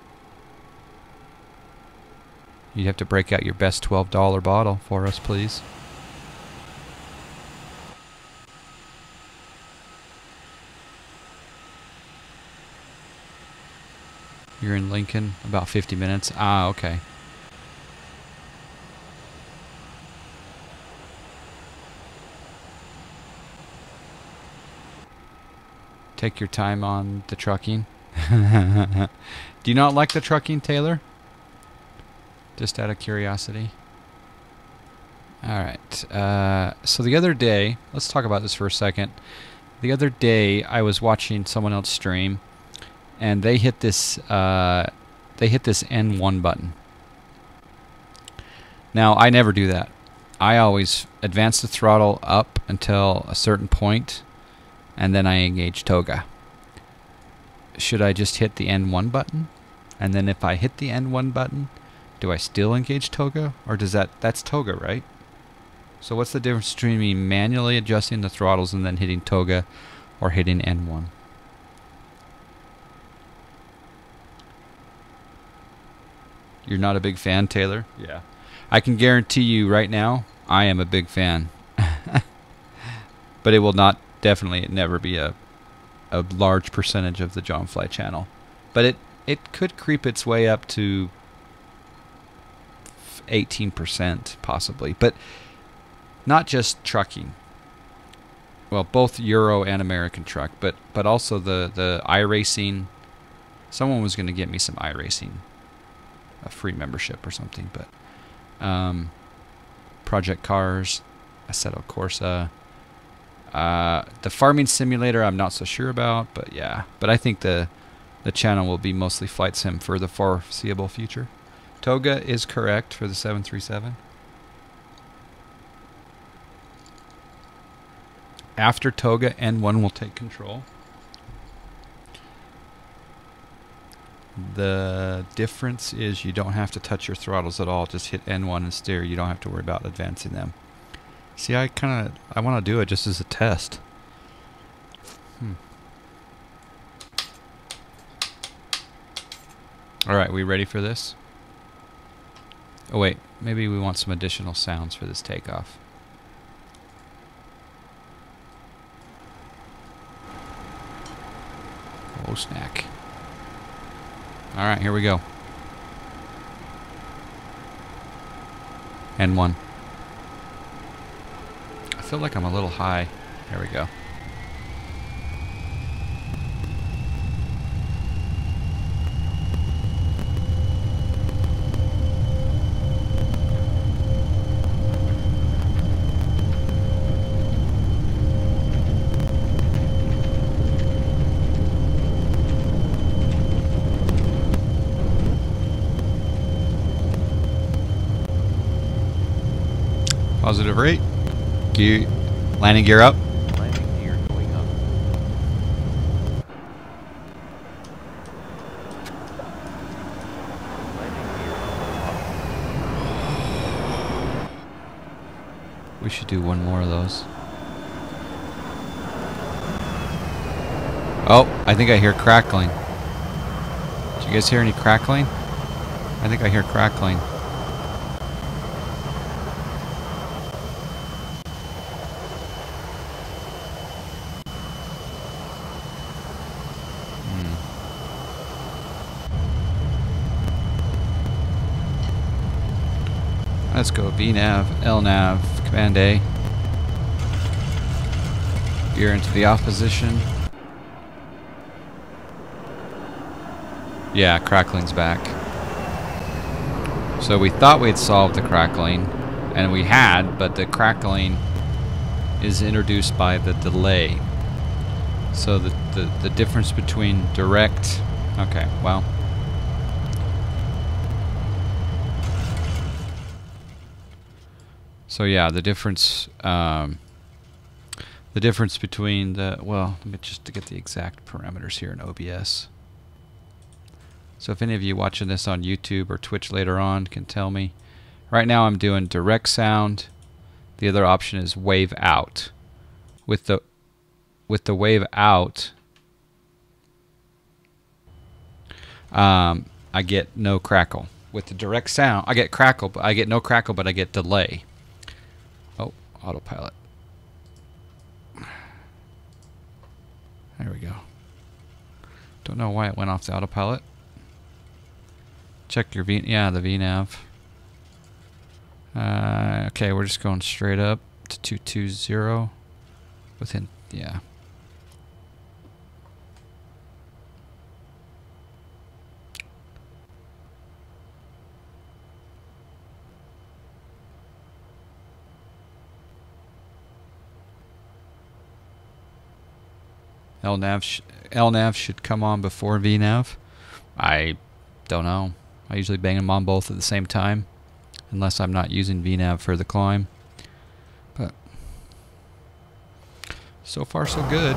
You'd have to break out your best $12 bottle for us, please. You're in Lincoln, about 50 minutes. Ah, okay. Take your time on the trucking. Do you not like the trucking, Taylor? Just out of curiosity. Alright. So the other day, let's talk about this for a second. The other day, I was watching someone else stream, and they hit this N1 button. Now, I never do that. I always advance the throttle up until a certain point, and then I engage toga. Should I just hit the N1 button? And then if I hit the N1 button, do I still engage toga? Or does that's toga, right? So what's the difference between me manually adjusting the throttles and then hitting toga or hitting N1? You're not a big fan, Taylor? Yeah. I can guarantee you right now, I am a big fan. But it will not, definitely never be a large percentage of the John Fly channel. But it could creep its way up to 18% possibly. But not just trucking. Well, both Euro and American truck, but also the iRacing. Someone was going to get me some iRacing, a free membership or something, but Project Cars, Assetto Corsa, the farming simulator I'm not so sure about, but yeah. But I think the channel will be mostly flight sim for the foreseeable future. Toga is correct for the 737. After Toga, N1 will take control. The difference is you don't have to touch your throttles at all. Just hit N1 and steer. You don't have to worry about advancing them. See, I want to do it just as a test. Alright, we ready for this? Oh wait, maybe we want some additional sounds for this takeoff. Oh, snack. Alright, here we go. N1. I feel like I'm a little high. There we go. Positive rate. Gear, landing gear up. Landing gear going up. Landing gear up. We should do one more of those. Oh, I think I hear crackling. Did you guys hear any crackling? I think I hear crackling. Let's go VNav, LNav, Command A. Gear into the off position. Yeah, crackling's back. So we thought we'd solved the crackling, and we had, but the crackling is introduced by the delay. So the difference between direct... Okay, well... So yeah, the difference between the, well, let me just to get the exact parameters here in OBS. So if any of you watching this on YouTube or Twitch later on can tell me. Right now I'm doing direct sound. The other option is wave out. With the wave out, I get no crackle. With the direct sound, I get crackle, but I get no crackle, but I get delay. Oh, autopilot. There we go. Don't know why it went off the autopilot. Check your V. Yeah, the VNav. Okay, we're just going straight up to 220. Within, yeah. LNav should come on before VNav. I don't know. I usually bang them on both at the same time, unless I'm not using VNav for the climb. So far, so good.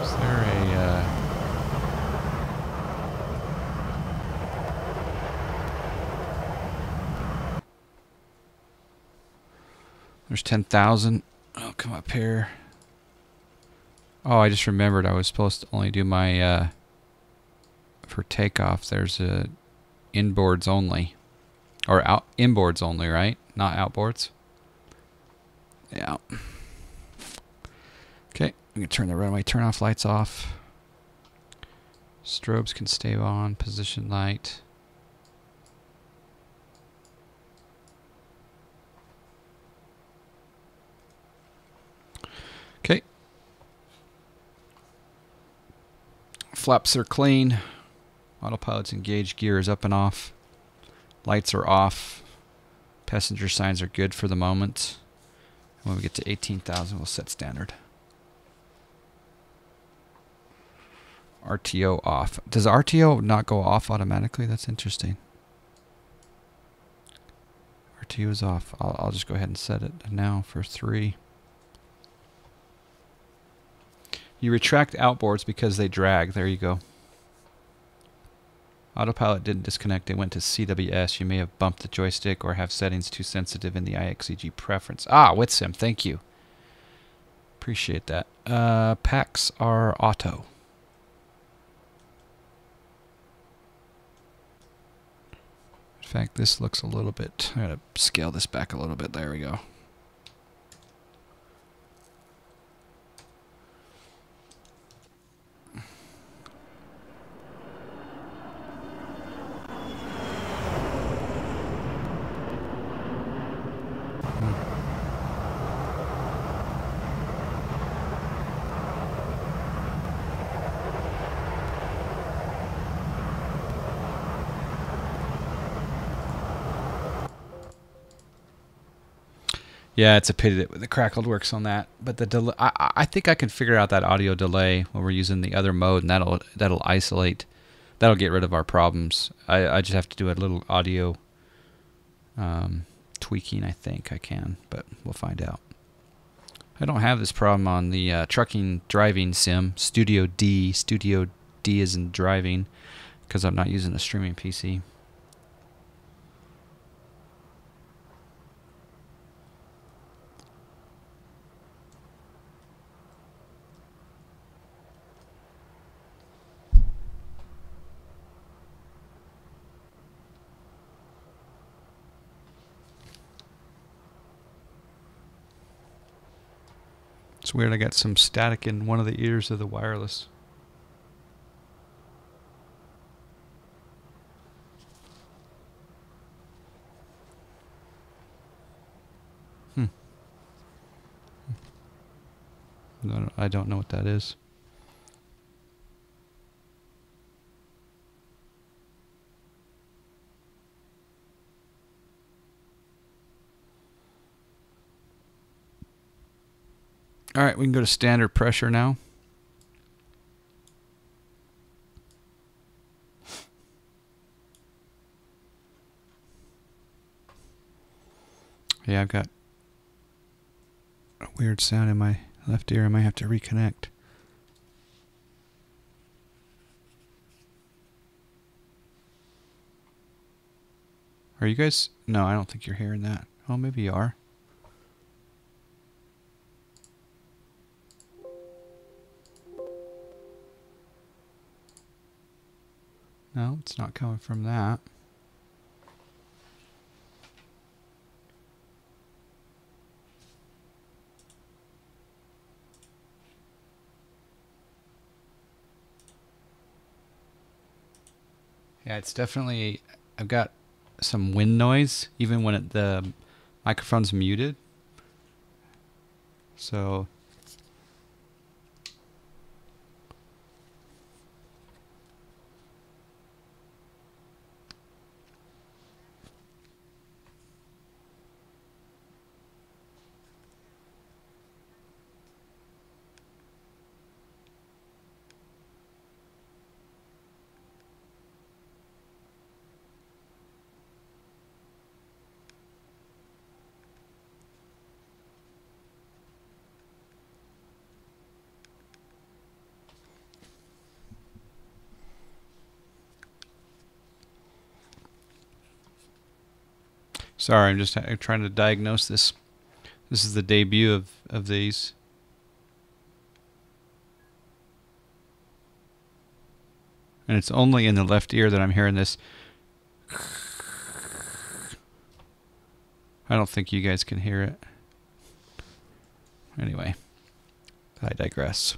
Is there a... There's 10,000. I'll come up here. Oh, I just remembered I was supposed to only do my... for takeoff, there's a inboards only. Or out inboards only, right? Not outboards. Yeah. Okay, I'm going to turn the runway turn-off lights off. Strobes can stay on. Position light. Okay. Flaps are clean. Autopilot's engaged. Gear is up and off. Lights are off. Passenger signs are good for the moment. When we get to 18,000, we'll set standard. RTO off. Does RTO not go off automatically? That's interesting. RTO is off. I'll just go ahead and set it now for 3. You retract outboards because they drag. There you go. Autopilot didn't disconnect. It went to CWS. You may have bumped the joystick or have settings too sensitive in the IXEG preference. Ah, WitSim. Thank you. Appreciate that. Packs are auto. In fact, this looks a little bit... I'm going to scale this back a little bit. There we go. Yeah, it's a pity that the crackled works on that, but the delay, I think I can figure out that audio delay when we're using the other mode, and that'll isolate, that'll get rid of our problems. I just have to do a little audio tweaking. I think I can, but we'll find out. I don't have this problem on the trucking driving sim Studio D. Studio D is in driving because I'm not using a streaming PC. It's weird, I got some static in one of the ears of the wireless. I don't know what that is. All right, we can go to standard pressure now. Yeah, I've got a weird sound in my left ear. I might have to reconnect. Are you guys? No, I don't think you're hearing that. Oh, maybe you are. No, it's not coming from that. Yeah, it's definitely... I've got some wind noise, even when the microphone's muted. So... Sorry, I'm just trying to diagnose this. This is the debut of these. And it's only in the left ear that I'm hearing this. I don't think you guys can hear it. Anyway, I digress.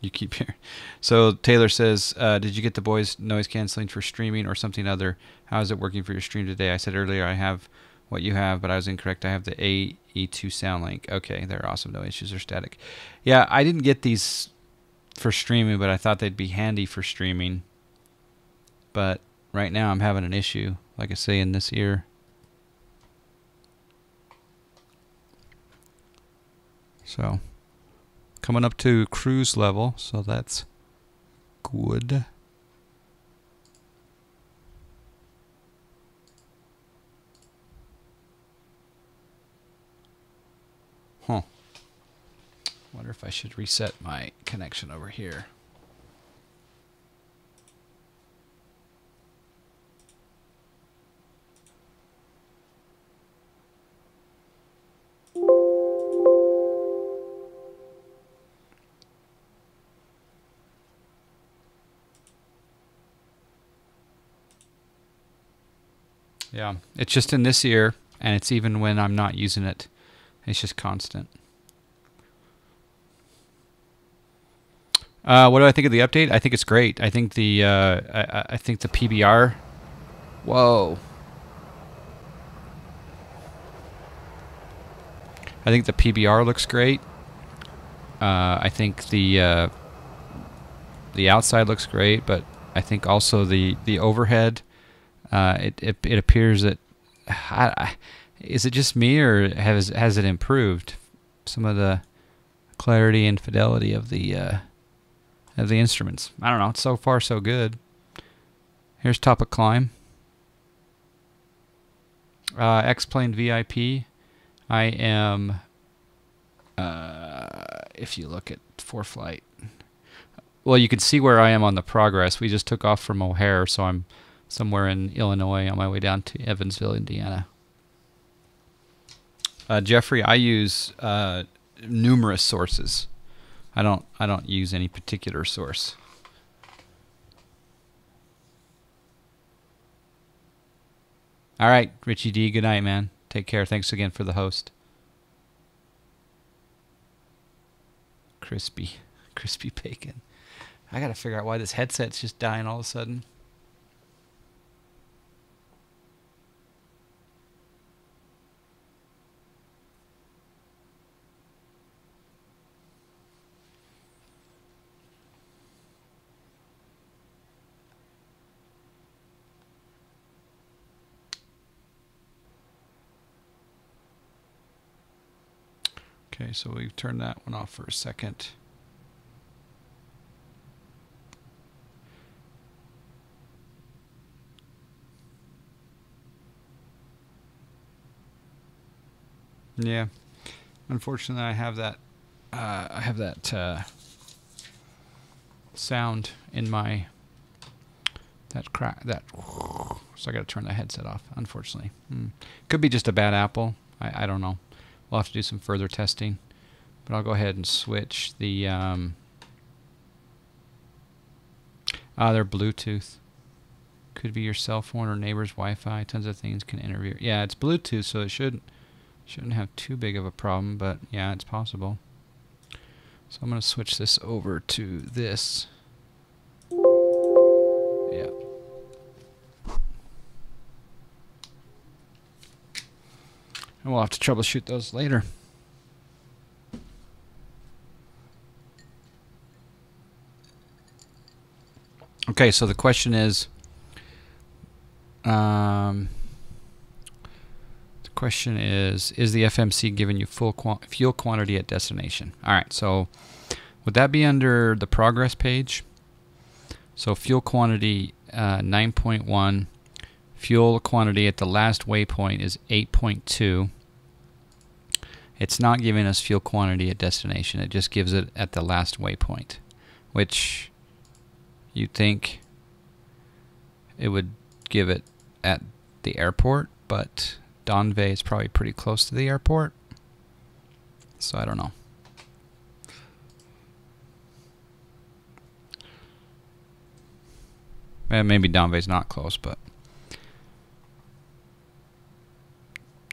You keep hearing. So Taylor says, did you get the boys noise canceling for streaming or something other? How is it working for your stream today? I said earlier I have what you have, but I was incorrect. I have the AE2 sound link. Okay, they're awesome. No issues or static. Yeah, I didn't get these for streaming, but I thought they'd be handy for streaming. But right now I'm having an issue, like I say, in this ear. So coming up to cruise level, so that's good. Huh. Wonder if I should reset my connection over here. Yeah, it's just in this ear, and it's even when I'm not using it. It's just constant. What do I think of the update? I think it's great. I think the I think the PBR. Whoa. I think the PBR looks great. I think the outside looks great, but I think also the overhead. It appears that is it just me, or has it improved some of the clarity and fidelity of the instruments? I don't know. So far so good. Here's top of climb. X-Plane VIP. I am. If you look at ForeFlight, well, you can see where I am on the progress. We just took off from O'Hare, so I'm somewhere in Illinois on my way down to Evansville, Indiana. Jeffrey, I use numerous sources. I don't use any particular source. All right, Richie D, good night, man. Take care. Thanks again for the host. Crispy bacon. I gotta figure out why this headset's just dying all of a sudden. Okay, so we've turned that one off for a second. Yeah, unfortunately, I have that sound in my that. So I got to turn the headset off. Unfortunately, could be just a bad Apple. I don't know. We'll have to do some further testing, but I'll go ahead and switch the. They're Bluetooth. Could be your cell phone or neighbor's Wi-Fi. Tons of things can interfere. Yeah, it's Bluetooth, so it shouldn't have too big of a problem. But yeah, it's possible. So I'm going to switch this over to this. Yeah. And we'll have to troubleshoot those later. Okay, so the question is, the FMC giving you full fuel quantity at destination? All right, so would that be under the progress page? So fuel quantity 9.1. Fuel quantity at the last waypoint is 8.2. It's not giving us fuel quantity at destination. It just gives it at the last waypoint, which you'd think it would give it at the airport, but Donvey is probably pretty close to the airport. So I don't know. Maybe Donvey's not close, but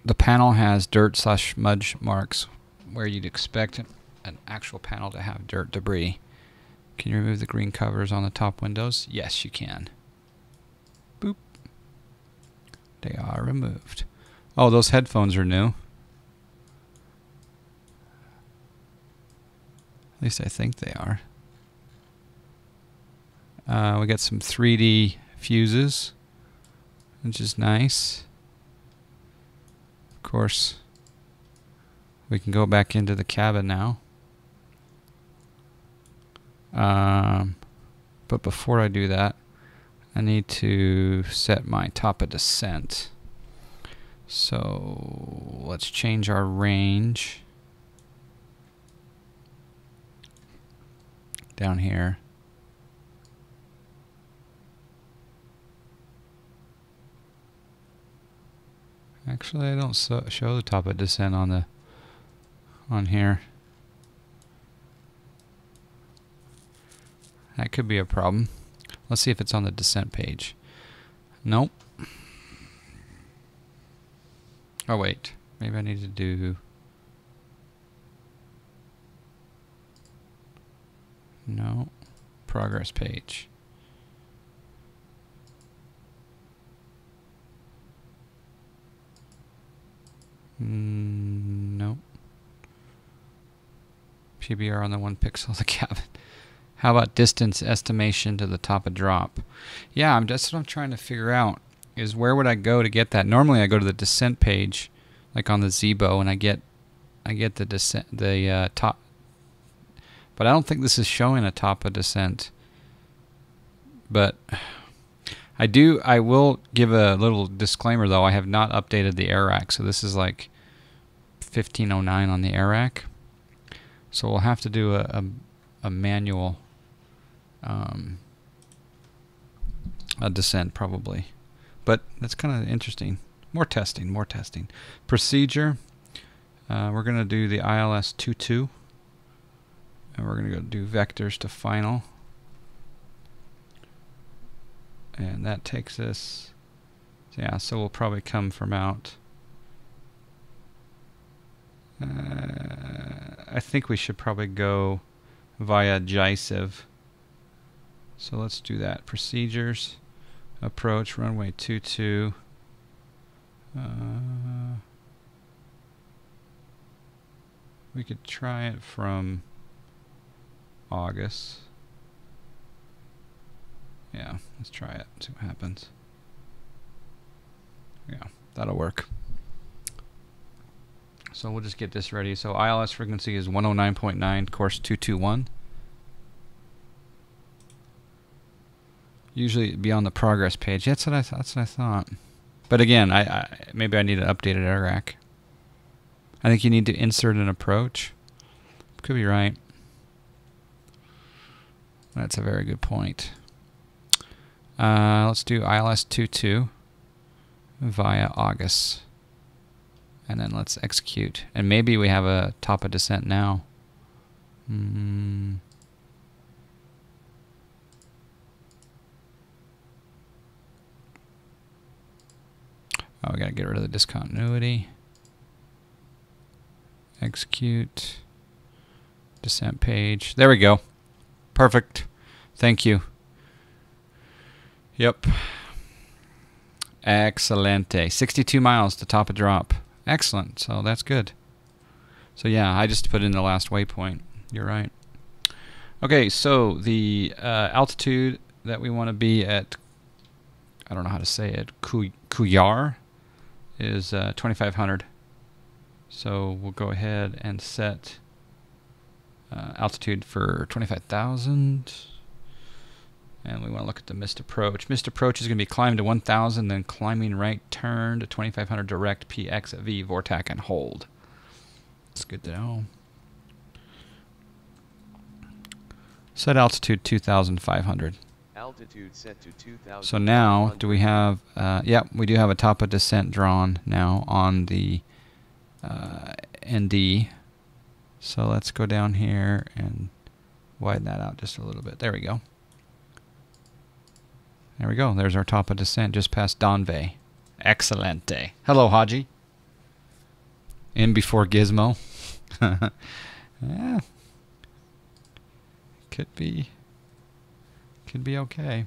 the panel has dirt / mud marks where you'd expect an actual panel to have dirt debris. Can you remove the green covers on the top windows? Yes, you can. Boop. They are removed. Oh, those headphones are new. At least I think they are. We got some 3D fuses, which is nice. Of course, we can go back into the cabin now. But before I do that, I need to set my top of descent. So let's change our range down here. Actually, I don't show the top of descent on here. That could be a problem. Let's see if it's on the descent page. Nope. Oh wait, maybe I need to do... No. Progress page. Nope. PBR on the 1 pixel of the cabin. How about distance estimation to the top of drop? Yeah, that's what I'm trying to figure out. Is where would I go to get that? Normally I go to the descent page, like on the Zebo, and I get the descent, the top. But I don't think this is showing a top of descent. But I will give a little disclaimer though. I have not updated the air rack, so this is like 1509 on the air rack. So we'll have to do a manual a descent probably. But that's kind of interesting. More testing. Procedure. We're going to do the ILS 2.2. And we're going to go do vectors to final. And that takes us... Yeah, so we'll probably come from out... I think we should probably go via IXEG. So let's do that. Procedures. Approach, runway 22. We could try it from August. Yeah, let's try it, see what happens. Yeah, that'll work. So we'll just get this ready. So ILS frequency is 109.9, course 221. Usually it'd be on the progress page. That's what I thought. But again, maybe I need an updated air rack. I think you need to insert an approach. Could be right. That's a very good point. Let's do ILS 2.2 via August. And then let's execute. And maybe we have a top of descent now. Oh, we gotta get rid of the discontinuity. Execute. Descent page. There we go. Perfect. Thank you. Yep. Excelente. 62 miles to top of drop. Excellent. So that's good. So yeah, I just put in the last waypoint. You're right. Okay, so the altitude that we want to be at, I don't know how to say it, Kuyar, is 2,500. So we'll go ahead and set altitude for 25,000. And we want to look at the missed approach. Missed approach is going to be climb to 1,000, then climbing right turn to 2,500 direct PX at V, Vortac, and hold. It's good to know. Set altitude 2,500. Altitude set to 2,000. So now, do we have, yep, we do have a top of descent drawn now on the ND. So let's go down here and widen that out just a little bit. There we go. There we go. There's our top of descent just past Donvey. Excelente. Hello, Haji. In before Gizmo. Yeah. Could be okay.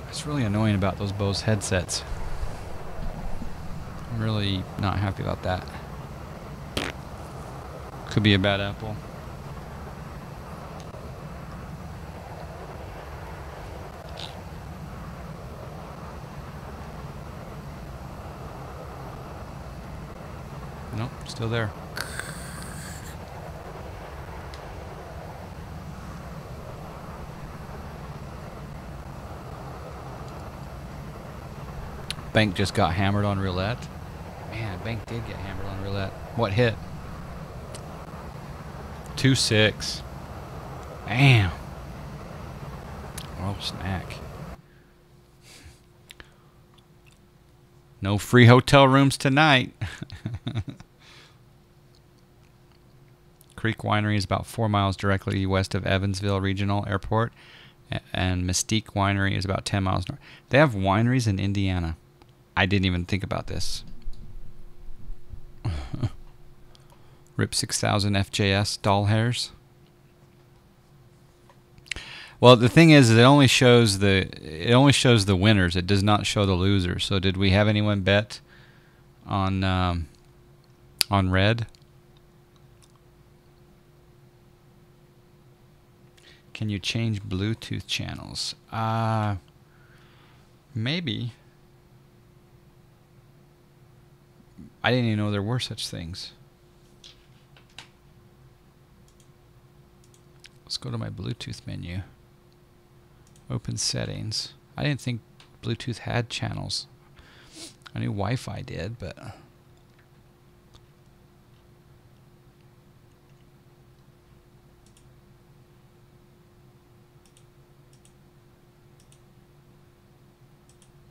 It's really annoying about those Bose headsets. I'm really not happy about that. Could be a bad apple. Nope, still there. Bank just got hammered on roulette. Man, Bank did get hammered on roulette. What hit? 2-6. Damn. Oh, snack. No free hotel rooms tonight. Creek Winery is about 4 miles directly west of Evansville Regional Airport, and Mystique Winery is about 10 miles north. They have wineries in Indiana. I didn't even think about this. RIP 6000 FJS doll hairs. Well, the thing is, it only shows the winners. It does not show the losers. So, did we have anyone bet on red? Can you change Bluetooth channels? Maybe. I didn't even know there were such things. Let's go to my Bluetooth menu. Open settings. I didn't think Bluetooth had channels. I knew Wi-Fi did, but...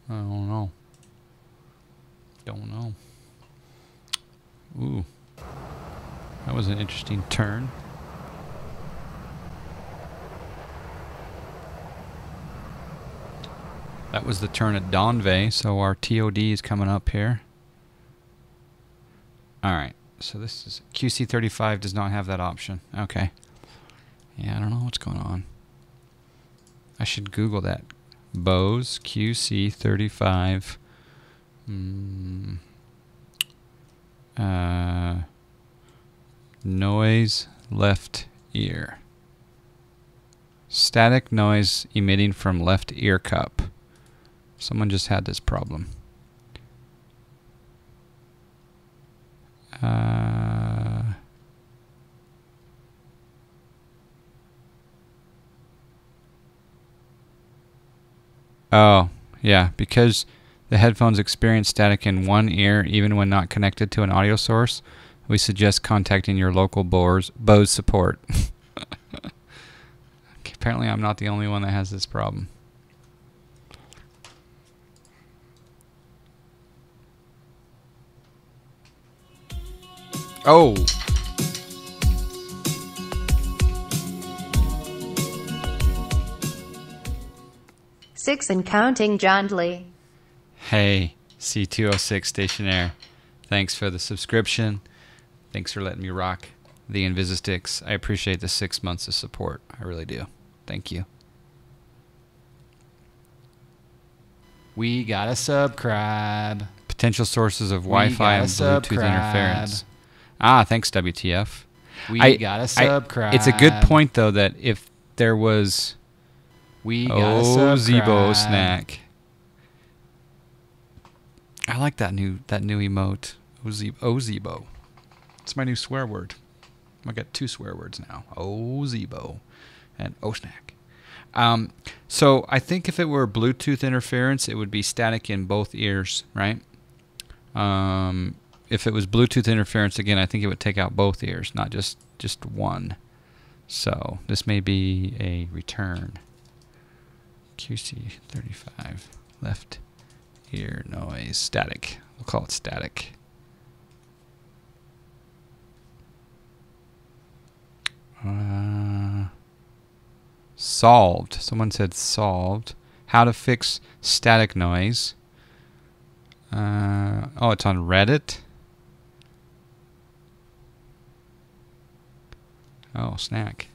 I don't know. Don't know. Ooh. That was an interesting turn. That was the turn at Donvey, so our TOD is coming up here. Alright, so this is... QC35 does not have that option. Okay. Yeah, I don't know what's going on. I should Google that. Bose QC35. Noise left ear. Static noise emitting from left ear cup. Someone just had this problem. Oh, yeah, because the headphones experience static in one ear even when not connected to an audio source, we suggest contacting your local Bose support. Apparently I'm not the only one that has this problem. Oh! Six and counting, John Lee. Hey, C206 Stationaire. Thanks for the subscription. Thanks for letting me rock the Invisisticks. I appreciate the 6 months of support. I really do. Thank you. We gotta subscribe. Potential sources of Wi-Fi and Bluetooth interference. Ah, thanks, WTF. We gotta subscribe. It's a good point, though, that if there was... We gotta subscribe. Zebo snack. I like that new emote. Zebo. It's my new swear word. I got 2 swear words now. Zebo and snack. So I think if it were Bluetooth interference, it would be static in both ears, right? If it was Bluetooth interference, again, I think it would take out both ears, not just one. So this may be a return. QC35, left ear noise, static. We'll call it static. Solved. Someone said solved. How to fix static noise. Oh, it's on Reddit. Oh, snack.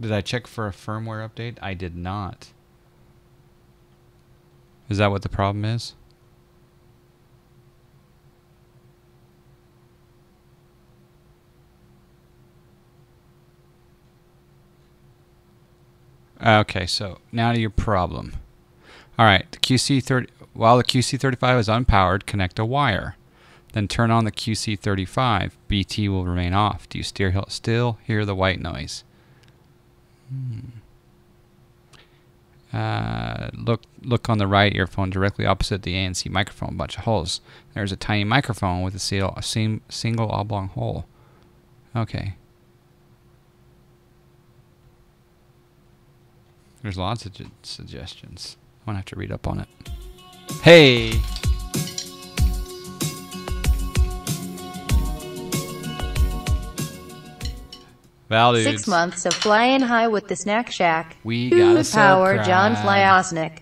Did I check for a firmware update? I did not. Is that what the problem is? Okay, so now to your problem. All right, the QC30. While the QC35 is unpowered, connect a wire. Then turn on the QC35. BT will remain off. Do you still hear the white noise? Look on the right earphone directly opposite the ANC microphone. A bunch of holes. There's a tiny microphone with a single oblong hole. Okay. There's lots of suggestions. I'm gonna have to read up on it. Hey! Val dudes. 6 months of flying high with the Snack Shack. We gotta power subscribe. John Fly Osnick.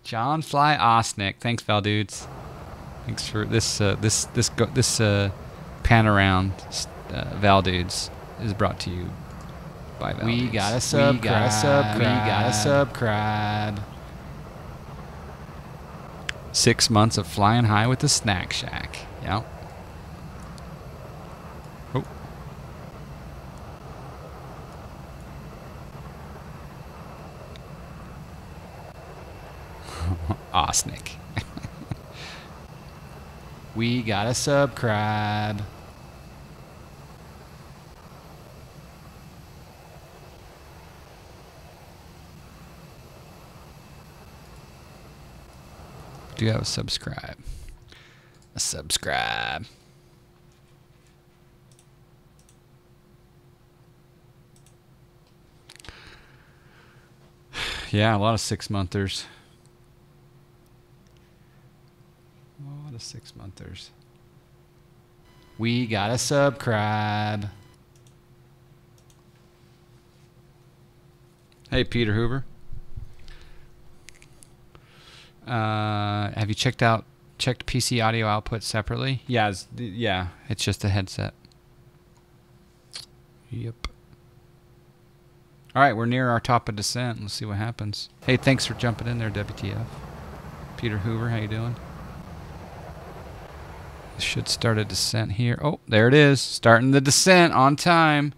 John Fly Osnick. Thanks, Val dudes. Thanks for this. This pan around. Val dudes is brought to you by Val dudes. We gotta subscribe. 6 months of flying high with the Snack Shack. Yep. Oh. Osnick. We gotta subscribe. Do you have a subscribe? A subscribe. Yeah, a lot of 6-monthers. A lot of 6-monthers. We gotta subscribe. Hey, Peter Hoover. Have you checked PC audio output separately? Yeah, it's just a headset. Yep. All right, we're near our top of descent. Let's see what happens. Hey, thanks for jumping in there, WTF. Peter Hoover, how you doing? This should start a descent here. Oh, there it is. Starting the descent on time.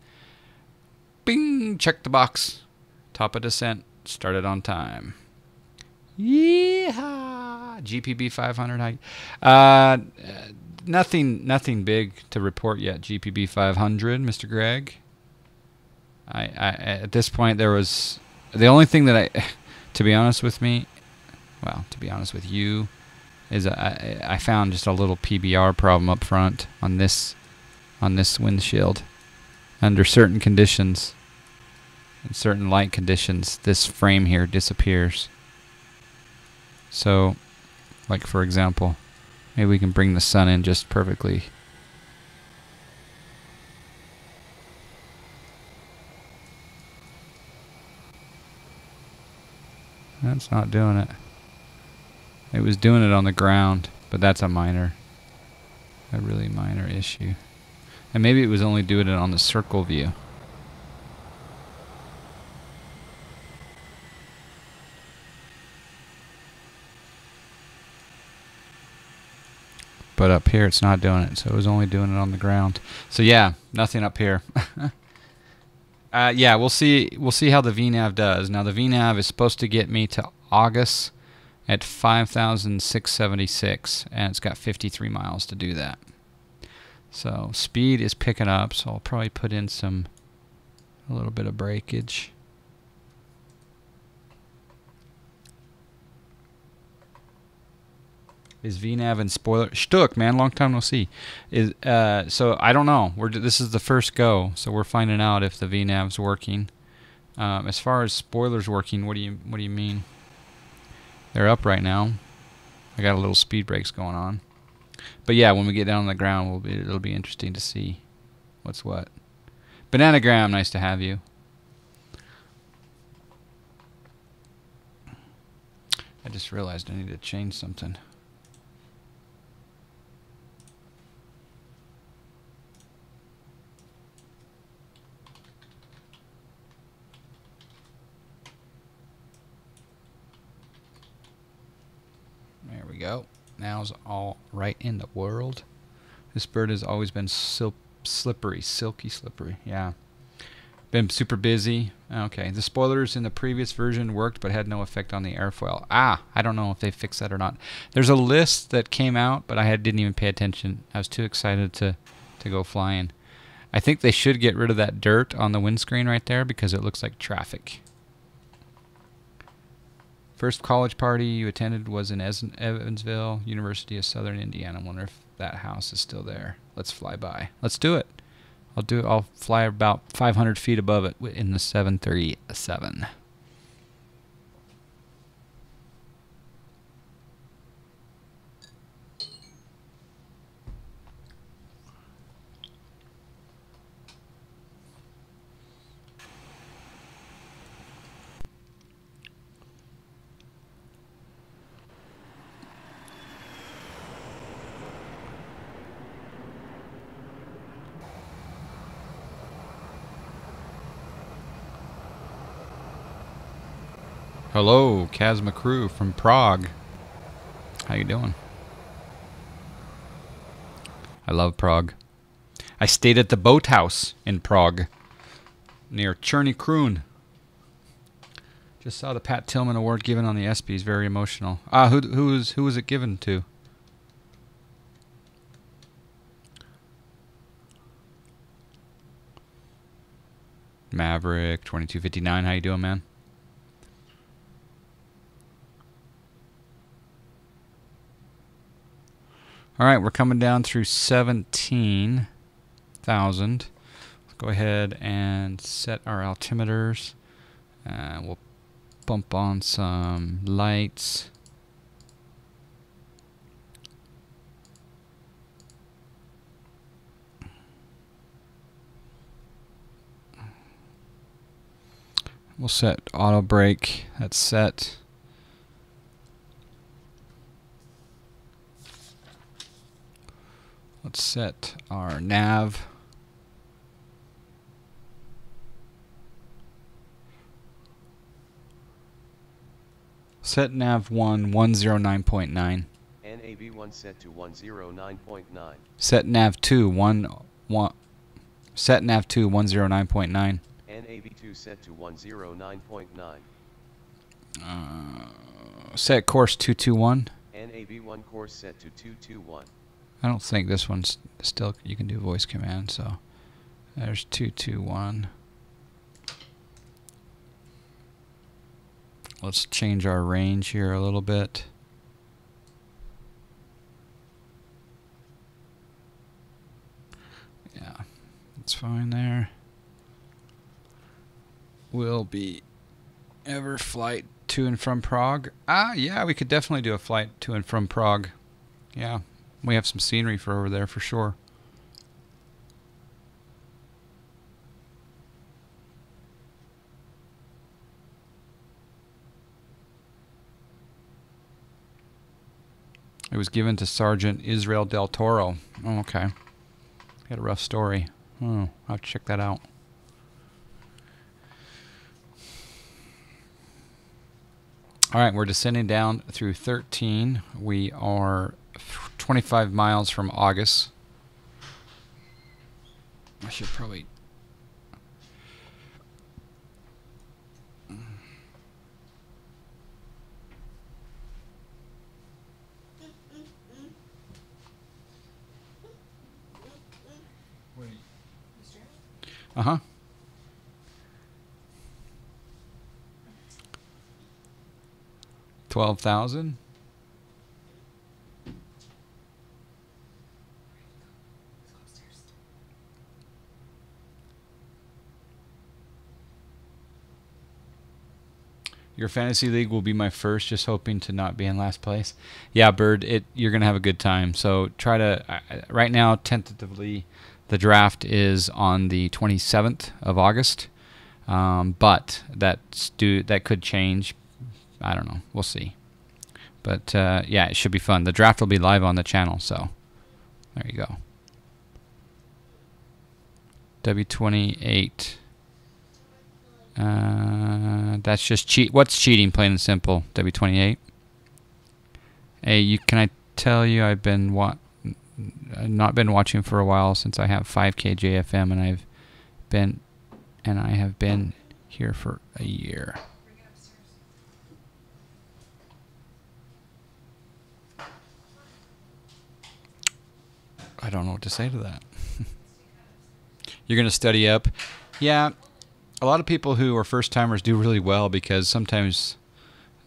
Bing! Check the box. Top of descent. Started on time. Yeehaw! GPB 500. Nothing big to report yet. GPB 500, Mr. Greg. I at this point there was the only thing that to be honest with you, is I found just a little PBR problem up front on this windshield. Under certain conditions, in certain light conditions, this frame here disappears. So, like for example, maybe we can bring the sun in just perfectly. That's not doing it. It was doing it on the ground, but that's a really minor issue. And maybe it was only doing it on the circle view. But up here it's not doing it, so it was only doing it on the ground. So yeah, nothing up here. Yeah, we'll see. We'll see how the VNAV does. Now the VNAV is supposed to get me to August at 5,676, and it's got 53 miles to do that. So speed is picking up. So I'll probably put in a little bit of breakage. Is VNAV and spoiler shtuk, man? Long time no see. Is so I don't know. This is the first go, so we're finding out if the VNAV's working. As far as spoilers working, what do you mean? They're up right now. I got a little speed brakes going on. But yeah, when we get down on the ground, it'll be interesting to see what's what. Bananagram, nice to have you. I just realized I need to change something. There we go. Now's all right in the world. This bird has always been slippery, silky slippery. Yeah. Been super busy. Okay. The spoilers in the previous version worked but had no effect on the airfoil. Ah, I don't know if they fixed that or not. There's a list that came out, but I didn't even pay attention. I was too excited to go flying. I think they should get rid of that dirt on the windscreen right there because it looks like traffic. First college party you attended was in Evansville, University of Southern Indiana. I wonder if that house is still there. Let's fly by. Let's do it. I'll fly about 500 feet above it in the 737. Hello, Kazma Crew from Prague. How you doing? I love Prague. I stayed at the boathouse in Prague, near Cherny Krun. Just saw the Pat Tillman Award given on the ESPYs. Very emotional. Ah, who was it given to? Maverick 2259. How you doing, man? All right, we're coming down through 17,000. Let's go ahead and set our altimeters. We'll bump on some lights. We'll set auto brake. That's set. Let's set our nav. Set nav 109.9. NAV1 set to 109.9. Set nav 2 set nav 2 109.9. NAV2 set to 109.9. Set course 221. NAV1 course set to 221. I don't think this one's still, you can do voice command, so there's 221. Let's change our range here a little bit. Yeah, that's fine there. Will be ever flight to and from Prague. Ah, yeah, we could definitely do a flight to and from Prague. Yeah. We have some scenery for over there for sure. It was given to Sergeant Israel Del Toro. Oh, okay. He had a rough story. Oh, I'll have to check that out. All right, we're descending down through 13. We are 25 miles from August. I should probably Uh-huh. $12,000. Your fantasy league will be my first, just hoping to not be in last place. Yeah, Bird, you're going to have a good time. So try to, right now, tentatively, the draft is on the 27th of August. But that could change. I don't know. We'll see. But, yeah, it should be fun. The draft will be live on the channel, so there you go. W28. That's just cheat. What's cheating, plain and simple? W28. Hey, can I tell you I've not been watching for a while since I have 5K JFM, and I have been here for a year. I don't know what to say to that. You're going to study up? Yeah. A lot of people who are first-timers do really well because sometimes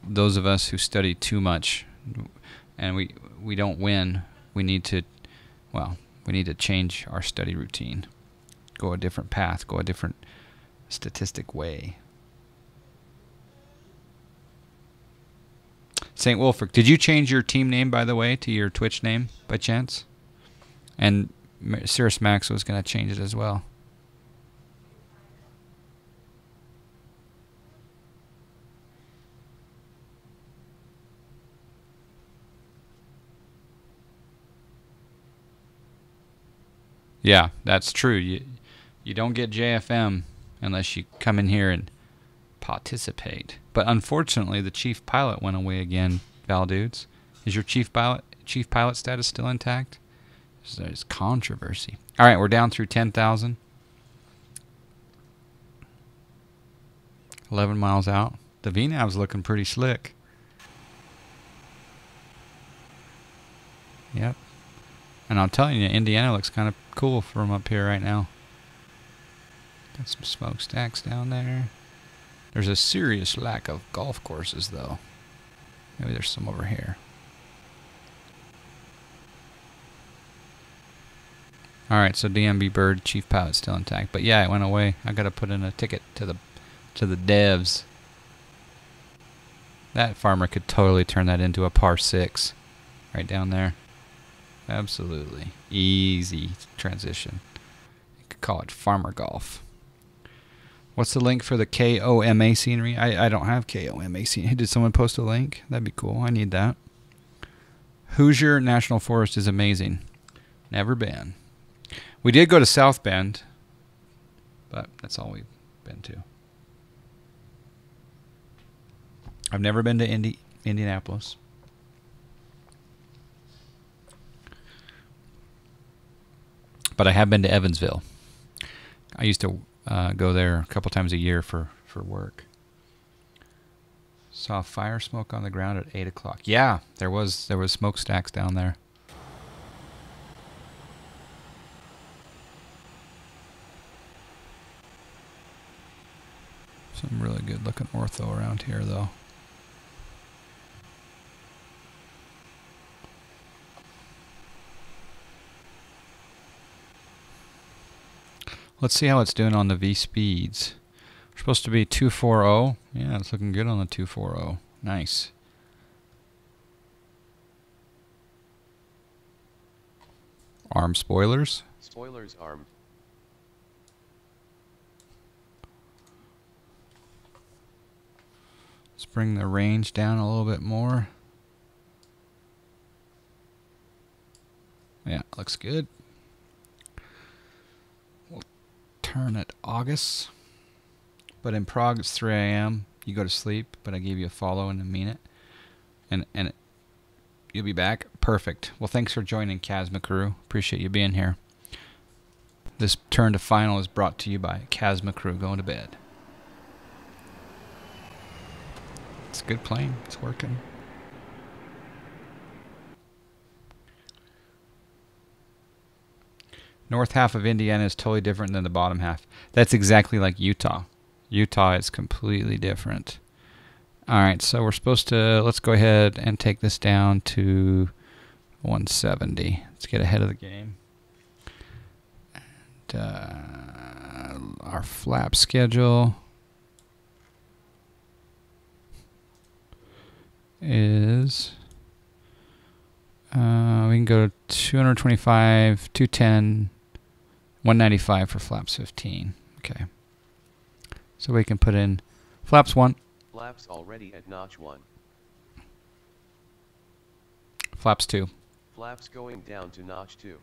those of us who study too much and we don't win, we need to change our study routine. Go a different path, go a different statistic way. St. Wolfric, did you change your team name, by the way, to your Twitch name by chance? And Cirrus Max was going to change it as well. Yeah, that's true. You don't get JFM unless you come in here and participate. But unfortunately, the chief pilot went away again, Val Dudes. Is your chief pilot status still intact? There's controversy. All right, we're down through 10,000. 11 miles out. The VNAV's looking pretty slick. Yep. And I'm telling you, Indiana looks kind of cool from up here right now. Got some smokestacks down there. There's a serious lack of golf courses, though. Maybe there's some over here. Alright, so DMB Bird, Chief Pilot still intact. But yeah, it went away. I gotta put in a ticket to the devs. That farmer could totally turn that into a par 6. Right down there. Absolutely. Easy transition. You could call it farmer golf. What's the link for the KOMA scenery? I don't have KOMA scenery. Did someone post a link? That'd be cool. I need that. Hoosier National Forest is amazing. Never been. We did go to South Bend, but that's all we've been to. I've never been to Indianapolis. But I have been to Evansville. I used to go there a couple times a year for work. Saw fire smoke on the ground at 8 o'clock. Yeah, there was smokestacks down there. Some really good looking ortho around here, though. Let's see how it's doing on the V speeds. We're supposed to be 240. Yeah, it's looking good on the 240. Nice. Arm spoilers. Spoilers armed. Let's bring the range down a little bit more. Yeah, looks good. Turn at August, but in Prague it's 3 a.m. You go to sleep, but I gave you a follow and I mean it, and you'll be back. Perfect. Well, thanks for joining, Kazma Crew. Appreciate you being here. This turn to final is brought to you by Kazma Crew. Going to bed. It's a good plane. It's working. North half of Indiana is totally different than the bottom half. That's exactly like Utah. Utah is completely different. All right, so we're supposed to, let's go ahead and take this down to 170. Let's get ahead of the game. And, our flap schedule is, we can go to 225, 210, 195 for flaps 15. Okay. So we can put in flaps 1. Flaps already at notch 1. Flaps 2. Flaps going down to notch 2.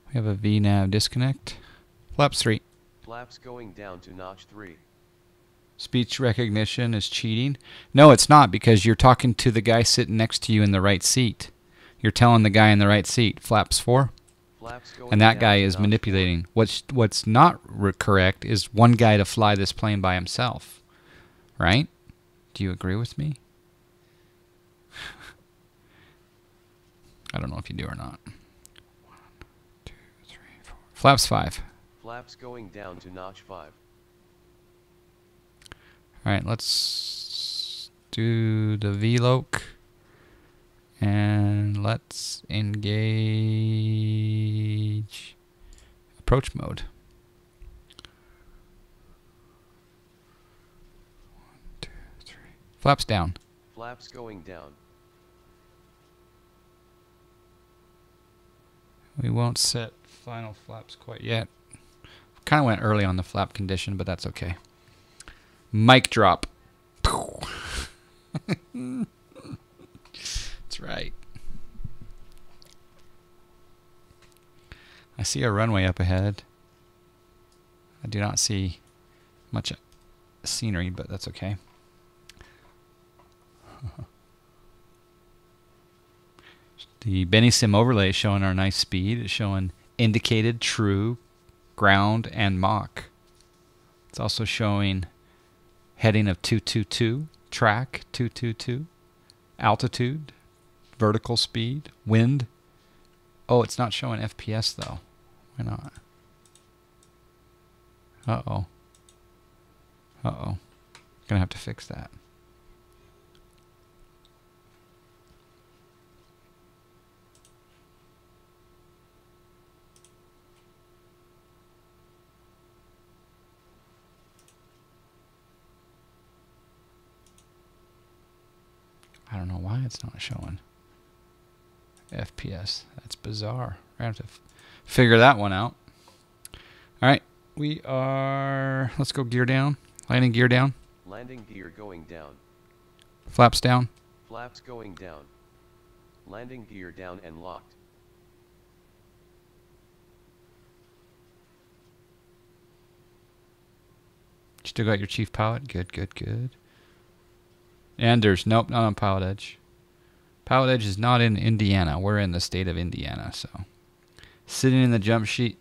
We have a VNAV disconnect. Flaps 3. Flaps going down to notch 3. Speech recognition is cheating. No, it's not, because you're talking to the guy sitting next to you in the right seat. You're telling the guy in the right seat, flaps 4. Flaps going And that down guy to is notch manipulating. What's not correct is one guy to fly this plane by himself. Right? Do you agree with me? I don't know if you do or not. 1, 2, 3, 4. Flaps 5. 4. Flaps going down to notch 5. All right, let's do the VLOC. And let's engage approach mode. 1, 2, 3. Flaps down. Flaps going down. We won't set final flaps quite yet. Kind of went early on the flap condition, but that's okay. Mic drop. That's right. I see a runway up ahead. I do not see much scenery, but that's okay. The Benny Sim overlay is showing our nice speed. It's showing indicated, true, ground, and Mach. It's also showing heading of 222, track 222, altitude, vertical speed, wind. Oh, it's not showing FPS though. Why not? Uh-oh. Uh-oh. Gonna have to fix that. I don't know why it's not showing FPS. That's bizarre. I have to figure that one out. All right, we are. Let's go gear down. Landing gear down. Landing gear going down. Flaps down. Flaps going down. Landing gear down and locked. Still got your chief pilot. Good, good, good. And there's nope, not on Pilot Edge. Pilot Edge is not in Indiana. We're in the state of Indiana, so sitting in the jump sheet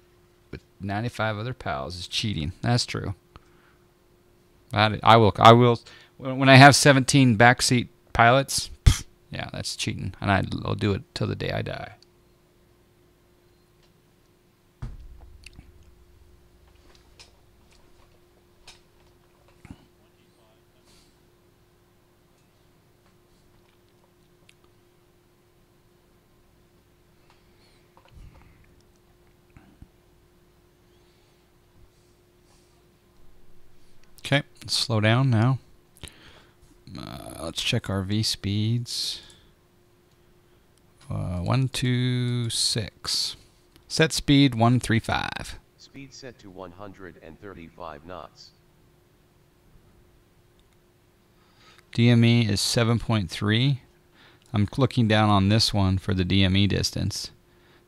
with 95 other pals is cheating. That's true. I will. When I have 17 backseat pilots, yeah, that's cheating, and I'll do it till the day I die. Okay, let's slow down now. Let's check our V speeds. 126. Set speed 135. Speed set to 135 knots. DME is 7.3. I'm looking down on this one for the DME distance.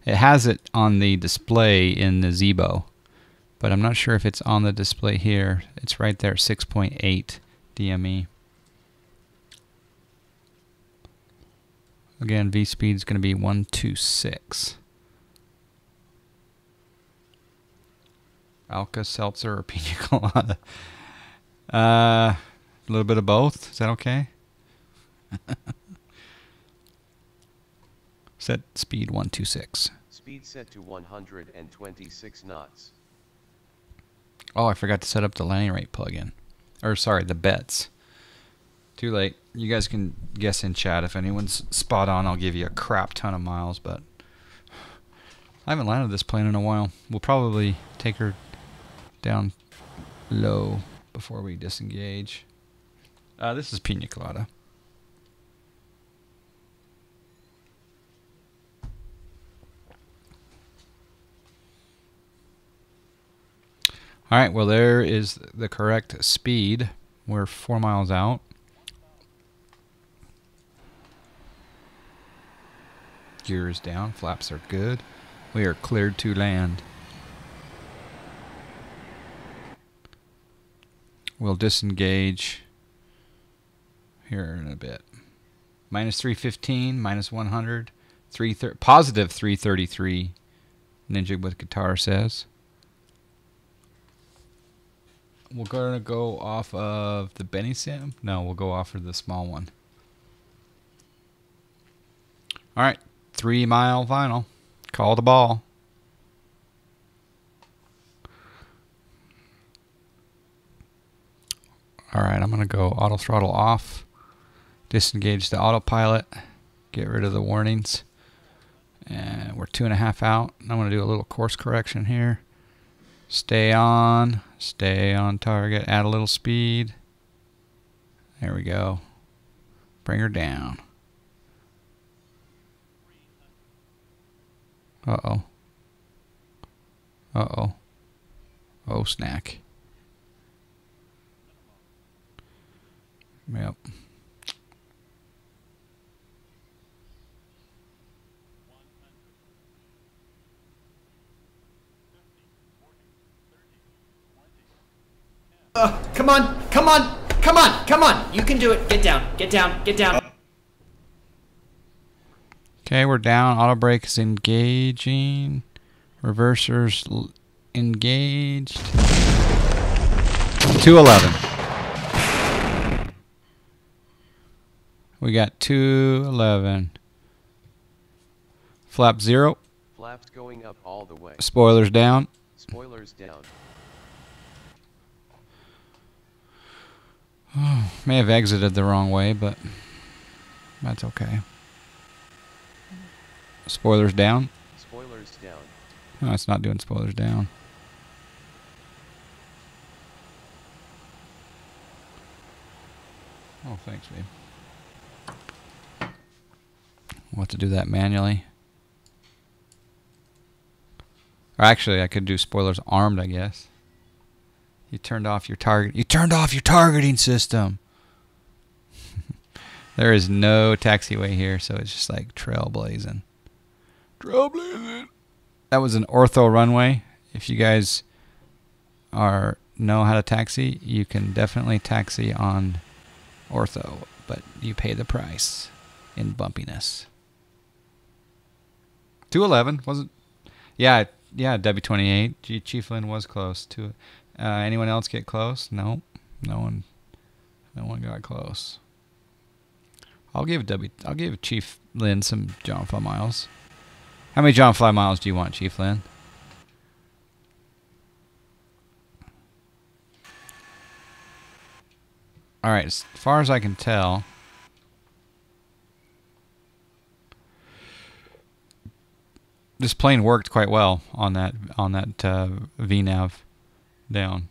It has it on the display in the Zebo, but I'm not sure if it's on the display here. It's right there, 6.8 DME. Again, V speed is going to be 126. Alka, Seltzer, or Pina Colada? A little bit of both. Is that okay? Set speed 126. Speed set to 126 knots. Oh, I forgot to set up the landing rate plugin. Or sorry, the bets. Too late. You guys can guess in chat. If anyone's spot on, I'll give you a crap ton of miles, but I haven't landed this plane in a while. We'll probably take her down low before we disengage. This is Pina Colada. Alright, well there is the correct speed. We're 4 miles out. Gear is down, flaps are good. We are cleared to land. We'll disengage here in a bit. Minus 315, minus 100, positive 333, Ninja with Guitar says. We're going to go off of the Benny Sim? No, we'll go off of the small one. Alright, 3 mile final. Call the ball. Alright, I'm going to go auto throttle off. Disengage the autopilot. Get rid of the warnings. And we're 2.5 out. I'm going to do a little course correction here. Stay on target, add a little speed. There we go. Bring her down. Uh-oh. Uh-oh. Oh, snack. Yep. Come on, come on, come on, come on. You can do it. Get down, get down, get down. Okay, we're down. Auto brake is engaging. Reversers engaged. 211. We got 211. Flap 0. Flaps going up all the way. Spoilers down. Spoilers down. May have exited the wrong way, but that's okay. Spoilers down. Spoilers down. No, it's not doing spoilers down. Oh, thanks, babe. We'll have to do that manually. Or actually, I could do spoilers armed, I guess. You turned off your target. You turned off your targeting system. There is no taxiway here, so it's just like trailblazing. Trailblazing. That was an ortho runway. If you guys know how to taxi, you can definitely taxi on ortho, but you pay the price in bumpiness. 211 wasn't? Yeah, W28. Chief Lynn was close to. Anyone else get close? No, no one got close. I'll give Chief Lynn some John Fly miles. How many John Fly miles do you want, Chief Lynn? All right, as far as I can tell, this plane worked quite well on that VNav down.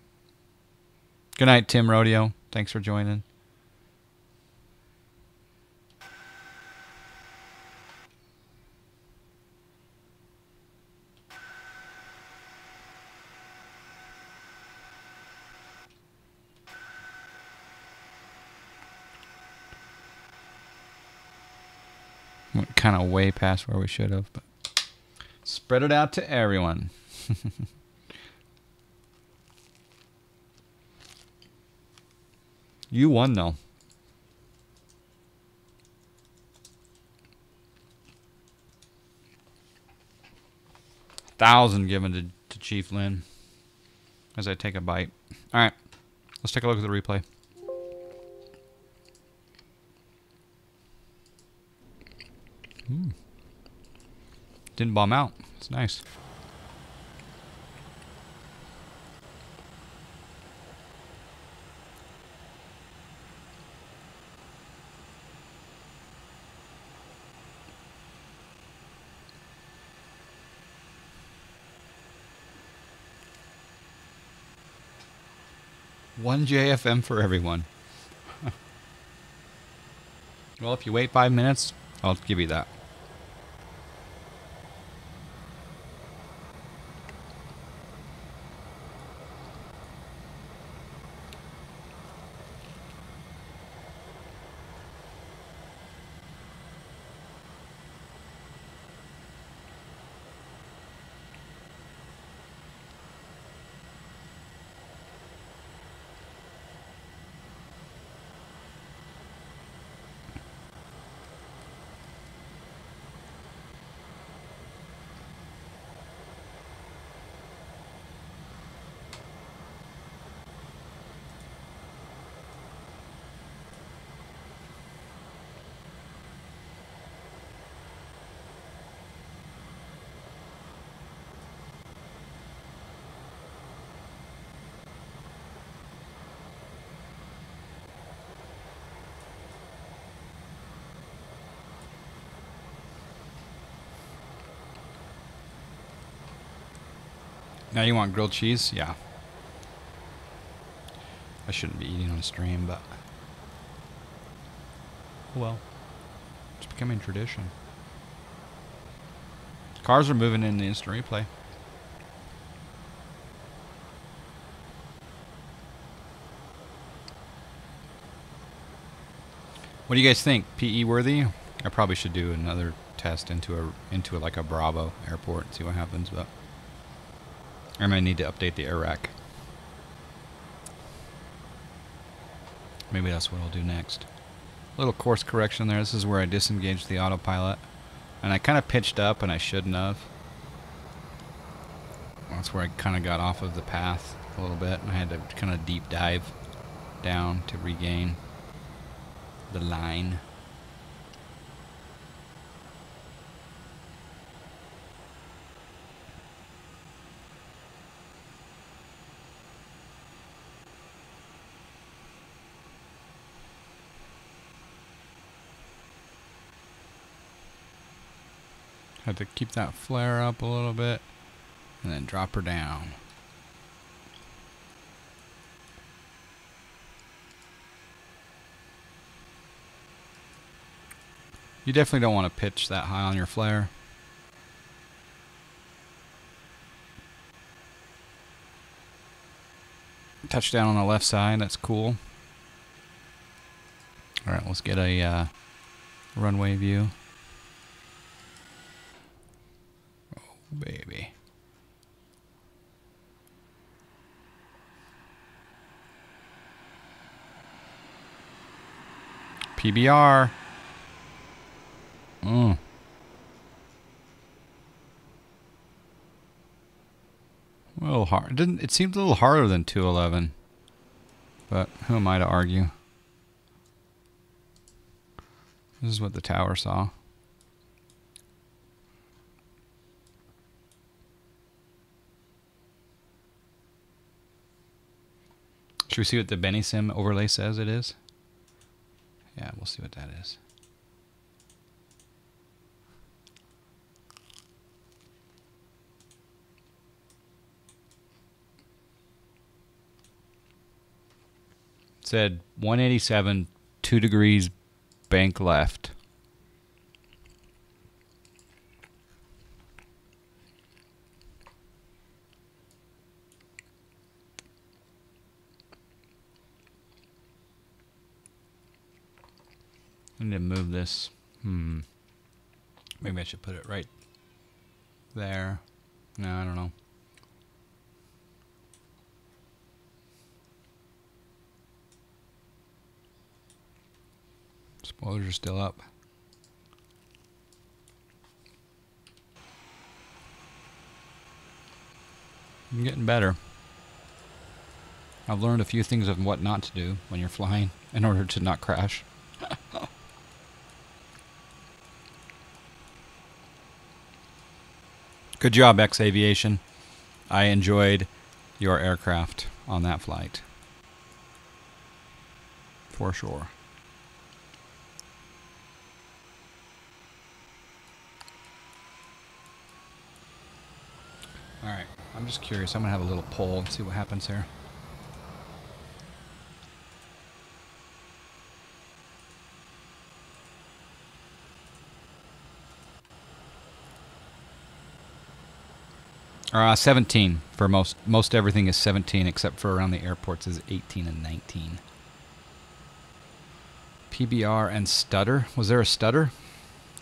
Good night, Tim Rodeo. Thanks for joining. Went kind of way past where we should have, but spread it out to everyone. You won, though. $1,000 given to Chief Lynn as I take a bite. All right, let's take a look at the replay. Didn't bomb out. It's nice. One JFM for everyone. Well, if you wait 5 minutes, I'll give you that. Now you want grilled cheese? Yeah. I shouldn't be eating on a stream, but... well. It's becoming tradition. Cars are moving in the instant replay. What do you guys think? PE worthy? I probably should do another test into like a Bravo airport and see what happens, but... I might need to update the air rack. Maybe that's what I'll do next. A little course correction there. This is where I disengaged the autopilot. And I kind of pitched up and I shouldn't have. That's where I kind of got off of the path a little bit. I had to kind of deep dive down to regain the line. Had to keep that flare up a little bit and then drop her down. You definitely don't want to pitch that high on your flare. Touchdown on the left side, that's cool. Alright, let's get a runway view. Baby. PBR. A little hard. It seemed a little harder than 211. But who am I to argue? This is what the tower saw. Should we see what the BennySim overlay says it is? Yeah, we'll see what that is. It said 187, 2 degrees bank left. I need to move this. Maybe I should put it right there. No, I don't know. Spoilers are still up. I'm getting better. I've learned a few things of what not to do when you're flying in order to not crash. Good job, X Aviation. I enjoyed your aircraft on that flight. For sure. Alright, I'm just curious. I'm going to have a little poll and see what happens here. Uh, 17 for most everything is 17 except for around the airports is 18 and 19. PBR and stutter. Was there a stutter?